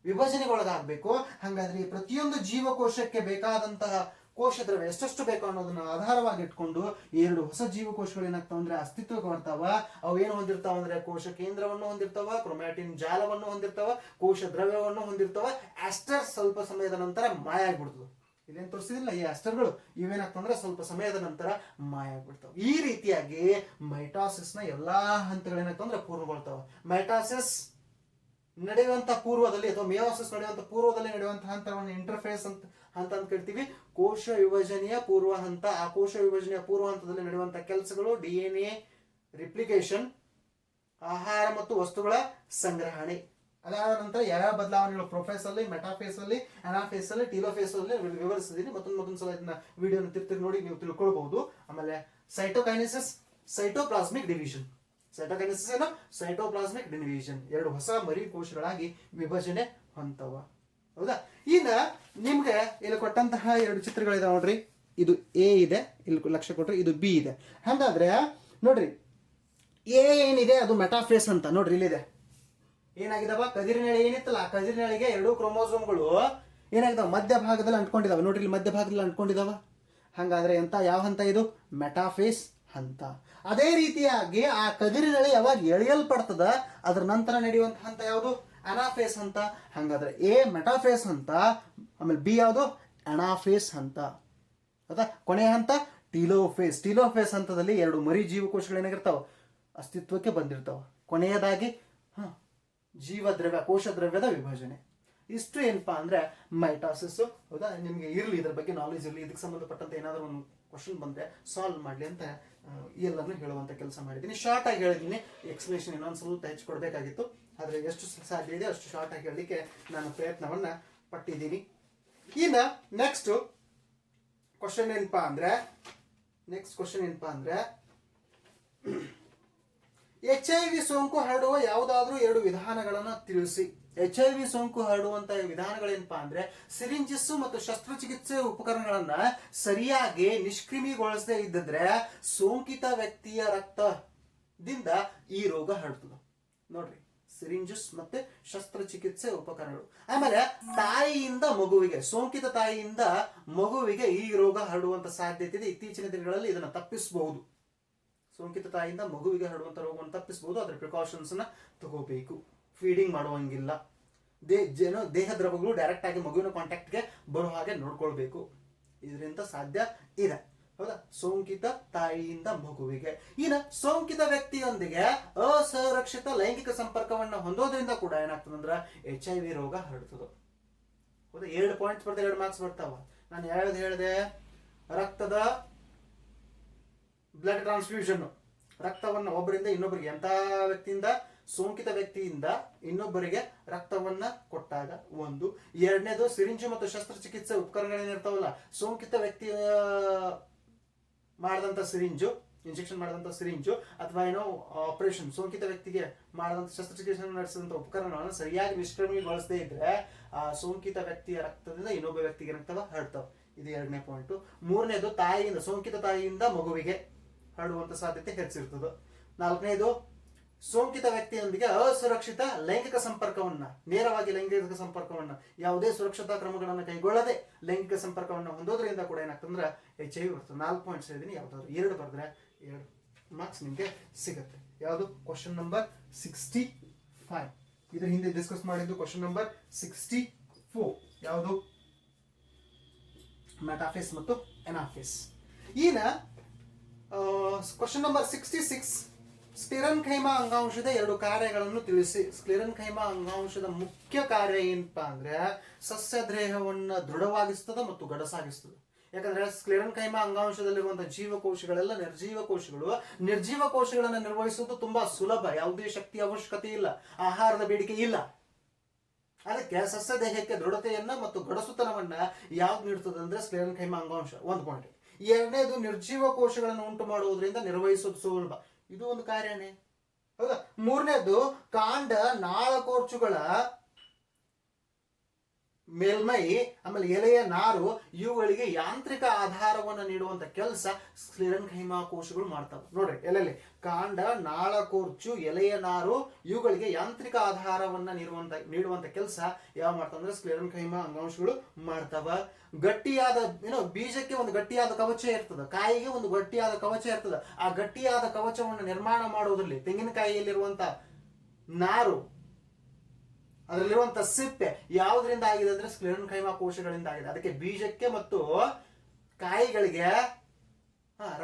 ವಿಭಜನೆಗೊಳಗಾಗಬೇಕು. ಹಾಗಾದ್ರೆ ಪ್ರತಿಯೊಂದು ಜೀವಕೋಶಕ್ಕೆ ಬೇಕಾದಂತಹ ಕೋಶ ದ್ರವ್ಯ ಎಷ್ಟೆಷ್ಟು ಬೇಕು ಅನ್ನೋದನ್ನ ಆಧಾರವಾಗಿ ಇಟ್ಕೊಂಡು 2 ಹೊಸ ಜೀವಕೋಶಗಳು ಏನಾಗ್ತಾವ ಅಂದ್ರೆ ಅಸ್ತಿತ್ವಕ್ಕೆ ಬರ್ತಾವ. ಅವು ಏನು ಹೊಂದಿರ್ತಾವ ಅಂದ್ರೆ ಕೋಶ ಕೇಂದ್ರವನ್ನು ಹೊಂದಿರ್ತಾವ, ಕ್ರೊಮ್ಯಾಟಿನ್ ಜಾಲವನ್ನು ಹೊಂದಿರ್ತಾವ, ಕೋಶ ದ್ರವ್ಯವನ್ನು ಹೊಂದಿರ್ತಾವ. ಆಸ್ಟರ್ ಸ್ವಲ್ಪ ಸಮಯದ ನಂತರ ಮಾಯ ಆಗ್ಬಿಡ್ತದೆ. ಇದೇನು ತೋರಿಸಿದಿಲ್ಲ, ಈ ಆಸ್ಟರ್ಗಳು ಇವೇನಾಗ್ತಾವ ಅಂದ್ರೆ ಸ್ವಲ್ಪ ಸಮಯದ ನಂತರ ಮಾಯ ಆಗ್ಬಿಡ್ತಾವ. ಈ ರೀತಿಯಾಗಿ ಮೈಟಾಸಿಸ್ ನ ಎಲ್ಲಾ ಹಂತಗಳೇನಾಗ್ತಾವ ಅಂದ್ರೆ ಪೂರ್ಣಗೊಳ್ತಾವ. ಮೈಟಾಸಿಸ್ ನಡೆಯುವಂತ ಪೂರ್ವದಲ್ಲಿ ಅಥವಾ ಮಿಯೋಸಿಸ್ ನಡೆಯುವಂತ ಪೂರ್ವದಲ್ಲಿ ನಡೆಯುವಂತಹ ಹಂತವನ್ನು ಇಂಟರ್ಫೇಸ್ ಅಂತ ಕರಿತೀವಿ. ಕೋಶ ವಿಭಜನೆಯ ಪೂರ್ವ ಹಂತ. ಆ ಕೋಶ ವಿಭಜನೆಯ ಪೂರ್ವ ಹಂತದಲ್ಲಿ ನಡೆಯುವಂತಹ ಕೆಲಸಗಳು DNA ರಿಪ್ಲಿಕೇಶನ್, ಆಹಾರ ಮತ್ತು ವಸ್ತುಗಳ ಸಂಗ್ರಹಣೆ. ಅದಾದ ನಂತರ ಯಾವ ಬದಲಾವಣೆಗಳು ಪ್ರೊಫೇಸ್ ಅಲ್ಲಿ, ಮೆಟಾಫೇಸ್ ಅಲ್ಲಿ, ಅನಾಫೇಸ್ ಅಲ್ಲಿ, ಟೀಲೋಫೇಸ್ ಅಲ್ಲಿ ವಿವರಿಸಿದೀನಿ. ಮತ್ತೊಂದು ಸಲ ಇದನ್ನ ವಿಡಿಯೋನ ತಿರ್ತಿ ನೋಡಿ ನೀವು ತಿಳ್ಕೊಳ್ಬಹುದು. ಆಮೇಲೆ ಸೈಟೋಕೈನೆಸಿಸ್, ಸೈಟೋಪ್ಲಾಸ್ಮಿಕ್ ಡಿವಿಷನ್. ಸೈಟೋಕೈನೆಸಿಸ್ ಏನು? Cytoplasmic division. 2 ಹೊಸ ಮರಿ ಕೋಶಗಳಾಗಿ ವಿಭಜನೆ ಹೊಂದವ. ಹೌದಾ, ಇನ್ನ ನಿಮ್ಗೆ ಇಲ್ಲಿ ಕೊಟ್ಟಂತಹ 2 ಚಿತ್ರಗಳಿದಾವೆ ನೋಡ್ರಿ. ಇದು A ಇದೆ, ಇಲ್ಲಿ ಲಕ್ಷ್ಯ ಕೊಟ್ರಿ, ಇದು B ಇದೆ. ಹಾಗಾದ್ರೆ ನೋಡ್ರಿ, A ಏನಿದೆ ಅದು ಮೆಟಾಫೇಸ್ ಅಂತ ನೋಡ್ರಿ. ಇಲ್ಲಿದೆ ಏನಾಗಿದಾವ? ಕದಿರಿನೆಳೆ ಏನಿತ್ತಲ್ಲ, ಆ ಕದಿರಿನೆಳೆಗೆ 2 ಕ್ರೋಮೋಸೋಮ್ಗಳು ಏನಾಗಿದಾವ? ಮಧ್ಯ ಭಾಗದಲ್ಲಿ ಅಂಟ್ಕೊಂಡಿದಾವೆ. ನೋಡ್ರಿ, ಇಲ್ಲಿ ಮಧ್ಯ ಭಾಗದಲ್ಲಿ ಅಂಟ್ಕೊಂಡಿದಾವ. ಹಾಗಾದ್ರೆ ಯಾವ ಹಂತ ಇದು? ಮೆಟಾಫೇಸ್ ಹಂತ. ಅದೇ ರೀತಿಯಾಗಿ ಆ ಕದಿರಿನೆಳೆ ಯಾವಾಗ ಎಳೆಯಲ್ಪಡ್ತದ ಅದರ ನಂತರ ನಡೆಯುವಂತ ಹಂತ ಯಾವುದು? ಅನಾಫೇಸ್ ಹಂತ. ಹಾಗಾದ್ರೆ A ಮೆಟಾಫೇಸ್ ಹಂತ, ಆಮೇಲೆ B ಯಾವುದು? ಅನಾಫೇಸ್ ಹಂತ. ಹೌದಾ, ಕೊನೆಯ ಹಂತ ಟೀಲೋಫೇಸ್. ಟೀಲೋಫೇಸ್ ಹಂತದಲ್ಲಿ 2 ಮರಿ ಜೀವಕೋಶಗಳು ಏನಾಗಿರ್ತಾವ? ಅಸ್ತಿತ್ವಕ್ಕೆ ಬಂದಿರ್ತಾವ. ಕೊನೆಯದಾಗಿ ಜೀವದ್ರವ್ಯ, ಕೋಶ ದ್ರವ್ಯದ ವಿಭಜನೆ. ಇಷ್ಟು ಏನಪ್ಪಾ ಅಂದ್ರೆ ಮೈಟಾಸಿಸ್. ಹೌದಾ, ನಿಮ್ಗೆ ಇರ್ಲಿ ಇದ್ರ ಬಗ್ಗೆ ನಾಲೆಜ್ ಇರಲಿ, ಇದಕ್ಕೆ ಸಂಬಂಧಪಟ್ಟಂತೆ ಏನಾದರೂ ಒಂದು ಕ್ವಶನ್ ಬಂದ್ರೆ ಸಾಲ್ವ್ ಮಾಡ್ಲಿ ಅಂತ ಎಲ್ಲಾನು ಹೇಳುವಂತ ಕೆಲಸ ಮಾಡಿದ್ದೀನಿ. ಶಾರ್ಟ್ ಆಗಿ ಹೇಳಿದ್ದೀನಿ. ಎಕ್ಸ್ಪ್ಲೇಷನ್ ಇನ್ನೊಂದು ಸ್ವಲ್ಪ ಹೆಚ್ಚು ಕೊಡಬೇಕಾಗಿತ್ತು, ಆದರೆ ಎಷ್ಟು ಸಾಧ್ಯ ಇದೆ ಅಷ್ಟು ಶಾರ್ಟ್ ಆಗಿ ಹೇಳಲಿಕ್ಕೆ ನಾನು ಪ್ರಯತ್ನವನ್ನ ಪಟ್ಟಿದ್ದೀನಿ. ಇನ್ನು ನೆಕ್ಸ್ಟ್ ಕ್ವಶನ್ ಏನಪ್ಪಾ ಅಂದ್ರೆ HIV ಸೋಂಕು ಹರಡುವ ಯಾವುದಾದ್ರೂ 2 ವಿಧಾನಗಳನ್ನ ತಿಳಿಸಿ. HIV ಸೋಂಕು ಹರಡುವಂತ ವಿಧಾನಗಳೇನಪ್ಪಾ ಅಂದ್ರೆ ಸಿರಿಂಜಿಸ್ ಮತ್ತು ಶಸ್ತ್ರಚಿಕಿತ್ಸೆ ಉಪಕರಣಗಳನ್ನ ಸರಿಯಾಗಿ ನಿಷ್ಕ್ರಿಮಿಗೊಳಿಸದೇ ಇದ್ದಿದ್ರೆ ಸೋಂಕಿತ ವ್ಯಕ್ತಿಯ ರಕ್ತದಿಂದ ಈ ರೋಗ ಹರಡ್ತದೆ. ನೋಡ್ರಿ, ಸಿರಿಂಜಸ್ ಮತ್ತೆ ಶಸ್ತ್ರಚಿಕಿತ್ಸೆ ಉಪಕರಣಗಳು. ಆಮೇಲೆ ತಾಯಿಯಿಂದ ಮಗುವಿಗೆ, ಸೋಂಕಿತ ತಾಯಿಯಿಂದ ಮಗುವಿಗೆ ಈ ರೋಗ ಹರಡುವಂತ ಸಾಧ್ಯತೆ ಇದೆ. ಇತ್ತೀಚಿನ ದಿನಗಳಲ್ಲಿ ಇದನ್ನ ತಪ್ಪಿಸಬಹುದು. ಸೋಂಕಿತ ತಾಯಿಯಿಂದ ಮಗುವಿಗೆ ಹರಡುವಂತ ರೋಗವನ್ನು ತಪ್ಪಿಸಬಹುದು. ಅದರ ಪ್ರಿಕಾಷನ್ಸ್ ನ ತಗೋಬೇಕು. ಫೀಡಿಂಗ್ ಮಾಡುವಂಗಿಲ್ಲ. ದೇಹ ದ್ರವಗಳು ಡೈರೆಕ್ಟ್ ಆಗಿ ಮಗುವಿನ ಕಾಂಟ್ಯಾಕ್ಟ್ಗೆ ಬರೋ ಹಾಗೆ ನೋಡ್ಕೊಳ್ಬೇಕು. ಇದರಿಂದ ಸಾಧ್ಯ ಇದೆ. ಹೌದಾ? ಸೋಂಕಿತ ತಾಯಿಯಿಂದ ಮಗುವಿಗೆ. ಇನ್ನು ಸೋಂಕಿತ ವ್ಯಕ್ತಿಯೊಂದಿಗೆ ಅಸುರಕ್ಷಿತ ಲೈಂಗಿಕ ಸಂಪರ್ಕವನ್ನು ಹೊಂದೋದ್ರಿಂದ ಕೂಡ ಏನಾಗ್ತದಂದ್ರ HIV ರೋಗ ಹರಡ್ತದೆ. ಹೌದಾ? 2 ಪಾಯಿಂಟ್ಸ್ ಬರ್ತಾವೆ, 2 ಮಾರ್ಕ್ಸ್ ಬರ್ತಾವ. ನಾನು ಹೇಳಿದೆ ರಕ್ತದ ಬ್ಲಡ್ ಟ್ರಾನ್ಸ್ಫ್ಯೂಷನ್, ರಕ್ತವನ್ನ ಒಬ್ಬರಿಂದ ಇನ್ನೊಬ್ಬರಿಗೆ, ಎಂತ ವ್ಯಕ್ತಿಯಿಂದ, ಸೋಂಕಿತ ವ್ಯಕ್ತಿಯಿಂದ ಇನ್ನೊಬ್ಬರಿಗೆ ರಕ್ತವನ್ನ ಕೊಟ್ಟಾಗ ಒಂದು. ಎರಡನೇದು ಸಿರಿಂಜು ಮತ್ತು ಶಸ್ತ್ರಚಿಕಿತ್ಸೆ ಉಪಕರಣಗಳೇನಿರ್ತಾವಲ್ಲ, ಸೋಂಕಿತ ವ್ಯಕ್ತಿ ಮಾಡಿದಂತ ಸಿರಿಂಜು, ಇಂಜೆಕ್ಷನ್ ಮಾಡಿದಂತ ಸಿರಿಂಜು ಅಥವಾ ಏನೋ ಆಪರೇಷನ್, ಸೋಂಕಿತ ವ್ಯಕ್ತಿಗೆ ಮಾಡಿದಂತ ಶಸ್ತ್ರಚಿಕಿತ್ಸೆ ನಡೆಸಿದಂತ ಉಪಕರಣಗಳನ್ನು ಸರಿಯಾಗಿ ನಿಷ್ಕ್ರಮಣಗೊಳಿಸದೇ ಇದ್ರೆ ಆ ಸೋಂಕಿತ ವ್ಯಕ್ತಿಯ ರಕ್ತದಿಂದ ಇನ್ನೊಬ್ಬ ವ್ಯಕ್ತಿಗೆ ಏನಾಗ್ತಾವ, ಹರಡ್ತಾವ. ಇದು 2ನೇ ಪಾಯಿಂಟ್. 3ನೇದು ತಾಯಿಯಿಂದ, ಸೋಂಕಿತ ತಾಯಿಯಿಂದ ಮಗುವಿಗೆ ಹರಡುವಂತ ಸಾಧ್ಯತೆ ಹೆಚ್ಚಿರ್ತದೆ. 4ನೇದು ಸೋಂಕಿತ ವ್ಯಕ್ತಿಯೊಂದಿಗೆ ಅಸುರಕ್ಷಿತ ಲೈಂಗಿಕ ಸಂಪರ್ಕವನ್ನ, ನೇರವಾಗಿ ಲೈಂಗಿಕ ಸಂಪರ್ಕವನ್ನ, ಯಾವುದೇ ಸುರಕ್ಷತಾ ಕ್ರಮಗಳನ್ನು ಕೈಗೊಳ್ಳದೆ ಲೈಂಗಿಕ ಸಂಪರ್ಕವನ್ನು ಹೊಂದೋದ್ರಿಂದ ಕೂಡ ಏನಾಗ್ತಂದ್ರೆ HIV ಬರ್ತದೆ. 4 ಪಾಯಿಂಟ್ಸ್ ಹೇಳಿದೀನಿ. ಯಾವ್ದಾದ್ರು 2 ಬರೆದ್ರೆ 2 ಮಾರ್ಕ್ಸ್ ನಿಮ್ಗೆ ಸಿಗುತ್ತೆ. ಯಾವುದು? Question number 65. ಇದ್ರ ಹಿಂದೆ ಡಿಸ್ಕಸ್ ಮಾಡಿದ್ದು ಕ್ವಶನ್ ನಂಬರ್ 64. ಯಾವುದು? ಮೆಟಾಫೇಸ್ ಮತ್ತು ಎನಾಫೇಸ್. ಈನ ಕ್ವಶನ್ ನಂಬರ್ 66, ಸ್ಕ್ಲೆರೆನ್ಕೈಮಾ ಅಂಗಾಂಶದ 2 ಕಾರ್ಯಗಳನ್ನು ತಿಳಿಸಿ. ಸ್ಕ್ಲೆರೆನ್ಕೈಮಾ ಅಂಗಾಂಶದ ಮುಖ್ಯ ಕಾರ್ಯ ಏನಪ್ಪಾ ಅಂದ್ರೆ ಸಸ್ಯ ದೇಹವನ್ನ ದೃಢವಾಗಿಸ್ತದೆ ಮತ್ತು ಗಡಸಾಗಿಸ್ತದೆ. ಯಾಕಂದ್ರೆ ಸ್ಕ್ಲೆರೆನ್ಕೈಮಾ ಅಂಗಾಂಶದಲ್ಲಿರುವಂತಹ ಜೀವಕೋಶಗಳೆಲ್ಲ ನಿರ್ಜೀವ ಕೋಶಗಳು. ನಿರ್ಜೀವ ಕೋಶಗಳನ್ನು ನಿರ್ವಹಿಸುವುದು ತುಂಬಾ ಸುಲಭ. ಯಾವುದೇ ಶಕ್ತಿ ಅವಶ್ಯಕತೆ ಇಲ್ಲ, ಆಹಾರದ ಬೇಡಿಕೆ ಇಲ್ಲ. ಅದಕ್ಕೆ ಸಸ್ಯ ದೇಹಕ್ಕೆ ದೃಢತೆಯನ್ನ ಮತ್ತು ಗಡಸುತನವನ್ನ ಯಾವ್ದು ನೀಡ್ತದೆ ಅಂದ್ರೆ ಸ್ಕ್ಲೆರೆನ್ಕೈಮಾ ಅಂಗಾಂಶ. 1 ಪಾಯಿಂಟ್. 2ನೇದು ನಿರ್ಜೀವ ಕೋಶಗಳನ್ನು ಉಂಟು ಮಾಡುವುದರಿಂದ ನಿರ್ವಹಿಸೋದು ಸುಲಭ. ಇದು ಒಂದು ಕಾರ್ಯನೇ. ಹೌದಾ? 3ನೇದು ಕಾಂಡ ನಾಳಕೋರ್ಚುಗಳ ಮೇಲ್ಮೈ, ಆಮೇಲೆ ಎಲೆಯ ನಾರು, ಇವುಗಳಿಗೆ ಯಾಂತ್ರಿಕ ಆಧಾರವನ್ನು ನೀಡುವಂತ ಕೆಲಸ ಸ್ಕ್ಲೆರೆನ್ಕೈಮಾ ಕೋಶಗಳು ಮಾಡ್ತಾವೆ. ನೋಡ್ರಿ, ಎಲ್ಲೆಲ್ಲಿ ಕಾಂಡ, ನಾಳಕೋರ್ಚು, ಎಲೆಯ ನಾರು, ಇವುಗಳಿಗೆ ಯಾಂತ್ರಿಕ ಆಧಾರವನ್ನ ನೀಡುವಂತ ಕೆಲಸ ಯಾವ ಮಾಡ್ತಾವಂದ್ರೆ ಸ್ಕ್ಲೆರೆನ್ಕೈಮಾ ಅಂಗಾಂಶಗಳು ಮಾಡ್ತಾವ. ಗಟ್ಟಿಯಾದ ಬೀಜಕ್ಕೆ ಒಂದು ಗಟ್ಟಿಯಾದ ಕವಚ ಇರ್ತದೆ, ಕಾಯಿಗೆ ಒಂದು ಗಟ್ಟಿಯಾದ ಕವಚ ಇರ್ತದೆ. ಆ ಗಟ್ಟಿಯಾದ ಕವಚವನ್ನು ನಿರ್ಮಾಣ ಮಾಡುವುದರಲ್ಲಿ ತೆಂಗಿನಕಾಯಿಯಲ್ಲಿರುವಂತ ನಾರು, ಅದರಲ್ಲಿರುವಂತ ಸಿಪ್ಪೆ ಯಾವುದರಿಂದ ಆಗಿದೆ ಅಂದ್ರೆ ಸ್ಕ್ಲೆರೆನ್ಕೈಮಾ ಕೋಶಗಳಿಂದ ಆಗಿದೆ. ಅದಕ್ಕೆ ಬೀಜಕ್ಕೆ ಮತ್ತು ಕಾಯಿಗಳಿಗೆ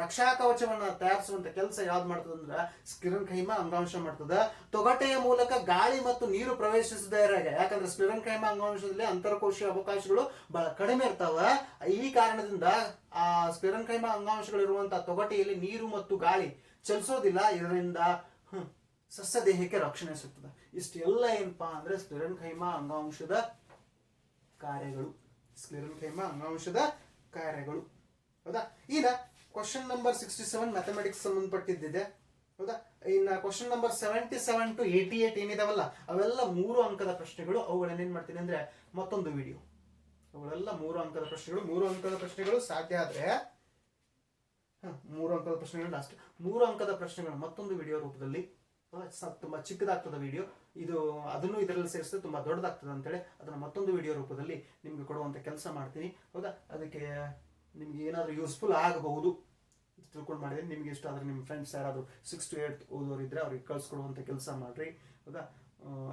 ರಕ್ಷಾ ಕವಚವನ್ನ ತಯಾರಿಸುವಂತ ಕೆಲಸ ಯಾವ್ದು ಮಾಡ್ತದ ಅಂದ್ರೆ ಸ್ಕ್ಲೆರೆನ್ಕೈಮಾ ಅಂಗಾಂಶ ಮಾಡ್ತದ. ತೊಗಟೆಯ ಮೂಲಕ ಗಾಳಿ ಮತ್ತು ನೀರು ಪ್ರವೇಶಿಸದೇ ಇರಾಗ, ಯಾಕಂದ್ರೆ ಸ್ಕ್ಲೆರೆನ್ಕೈಮಾ ಅಂಗಾಂಶದಲ್ಲಿ ಅಂತರಕೋಶೀಯ ಅವಕಾಶಗಳು ಬಹಳ ಕಡಿಮೆ ಇರ್ತಾವ. ಈ ಕಾರಣದಿಂದ ಆ ಸ್ಕ್ಲೆರೆನ್ಕೈಮಾ ಅಂಗಾಂಶಗಳಿರುವಂತಹ ತೊಗಟೆಯಲ್ಲಿ ನೀರು ಮತ್ತು ಗಾಳಿ ಚಲಿಸೋದಿಲ್ಲ. ಇದರಿಂದ ಸಸ್ಯ ದೇಹಕ್ಕೆ ರಕ್ಷಣೆ ಸಿಗ್ತದೆ. ಇಷ್ಟೆಲ್ಲ ಏನಪ್ಪಾ ಅಂದ್ರೆ ಸ್ಕ್ಲೆರೆನ್ಕೈಮಾ ಅಂಗಾಂಶದ ಕಾರ್ಯಗಳು. ಸ್ಕ್ಲೆರೆನ್ಕೈಮಾ ಅಂಗಾಂಶದ ಕಾರ್ಯಗಳು. ಹೌದಾ? ಈಗ ಕ್ವಶನ್ ನಂಬರ್ 67 ಮ್ಯಾಥಮೆಟಿಕ್ಸ್ ಸಂಬಂಧಪಟ್ಟಿದ್ದಿದೆ. ಹೌದಾ? ಇನ್ನು ಕ್ವಶನ್ ನಂಬರ್ 77 to 88 ಏನಿದಾವಲ್ಲ ಅವೆಲ್ಲ 3 ಅಂಕದ ಪ್ರಶ್ನೆಗಳು. ಅವುಗಳನ್ನ ಏನ್ ಮಾಡ್ತೀನಿ ಅಂದ್ರೆ ಮತ್ತೊಂದು ವಿಡಿಯೋ, ಅವುಗಳೆಲ್ಲ 3 ಅಂಕದ ಪ್ರಶ್ನೆಗಳು. 3 ಅಂಕದ ಪ್ರಶ್ನೆಗಳು ಸಾಧ್ಯ ಆದ್ರೆ 3 ಅಂಕದ ಪ್ರಶ್ನೆಗಳು ಲಾಸ್ಟ್. 3 ಅಂಕದ ಪ್ರಶ್ನೆಗಳು ಮತ್ತೊಂದು ವಿಡಿಯೋ ರೂಪದಲ್ಲಿ, ತುಂಬಾ ಚಿಕ್ಕದಾಗ್ತದ ವಿಡಿಯೋ ಇದು, ಅದನ್ನು ಇದರಲ್ಲಿ ಸೇರಿಸಿದ್ರೆ ತುಂಬಾ ದೊಡ್ಡದಾಗ್ತದೆ ಅಂತೇಳಿ ಅದನ್ನ ಮತ್ತೊಂದು ವಿಡಿಯೋ ರೂಪದಲ್ಲಿ ನಿಮ್ಗೆ ಕೊಡುವಂತ ಕೆಲಸ ಮಾಡ್ತೀನಿ. ಹೌದಾ? ಅದಕ್ಕೆ ನಿಮ್ಗೆ ಏನಾದ್ರು ಯೂಸ್ಫುಲ್ ಆಗಬಹುದು ತಿಳ್ಕೊಂಡು ಮಾಡಿದ್ರೆ, ನಿಮ್ಗೆ ಇಷ್ಟ ಆದ್ರೆ ನಿಮ್ಮ ಫ್ರೆಂಡ್ಸ್ ಯಾರಾದ್ರು 6 to 8 ಓದೋರು ಇದ್ರೆ ಅವ್ರಿಗೆ ಕಳ್ಸ್ಕೊಡುವಂತ ಕೆಲಸ ಮಾಡ್ರಿ. ಹೌದಾ?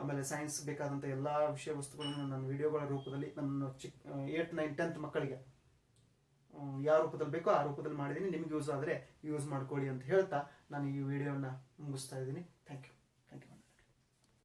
ಆಮೇಲೆ ಸೈನ್ಸ್ ಬೇಕಾದಂತ ಎಲ್ಲಾ ವಿಷಯ ವಸ್ತುಗಳನ್ನು ನನ್ನ ವಿಡಿಯೋಗಳ ರೂಪದಲ್ಲಿ ನನ್ನ 8, 9, 10th ಮಕ್ಕಳಿಗೆ ಯಾವ ರೂಪದಲ್ಲಿ ಬೇಕೋ ಆ ರೂಪದಲ್ಲಿ ಮಾಡಿದ್ದೀನಿ. ನಿಮ್ಗೆ ಯೂಸ್ ಆದರೆ ಯೂಸ್ ಮಾಡ್ಕೊಳ್ಳಿ ಅಂತ ಹೇಳ್ತಾ ನಾನು ಈ ವಿಡಿಯೋನ ಮುಗಿಸ್ತಾ ಇದ್ದೀನಿ. Thank you.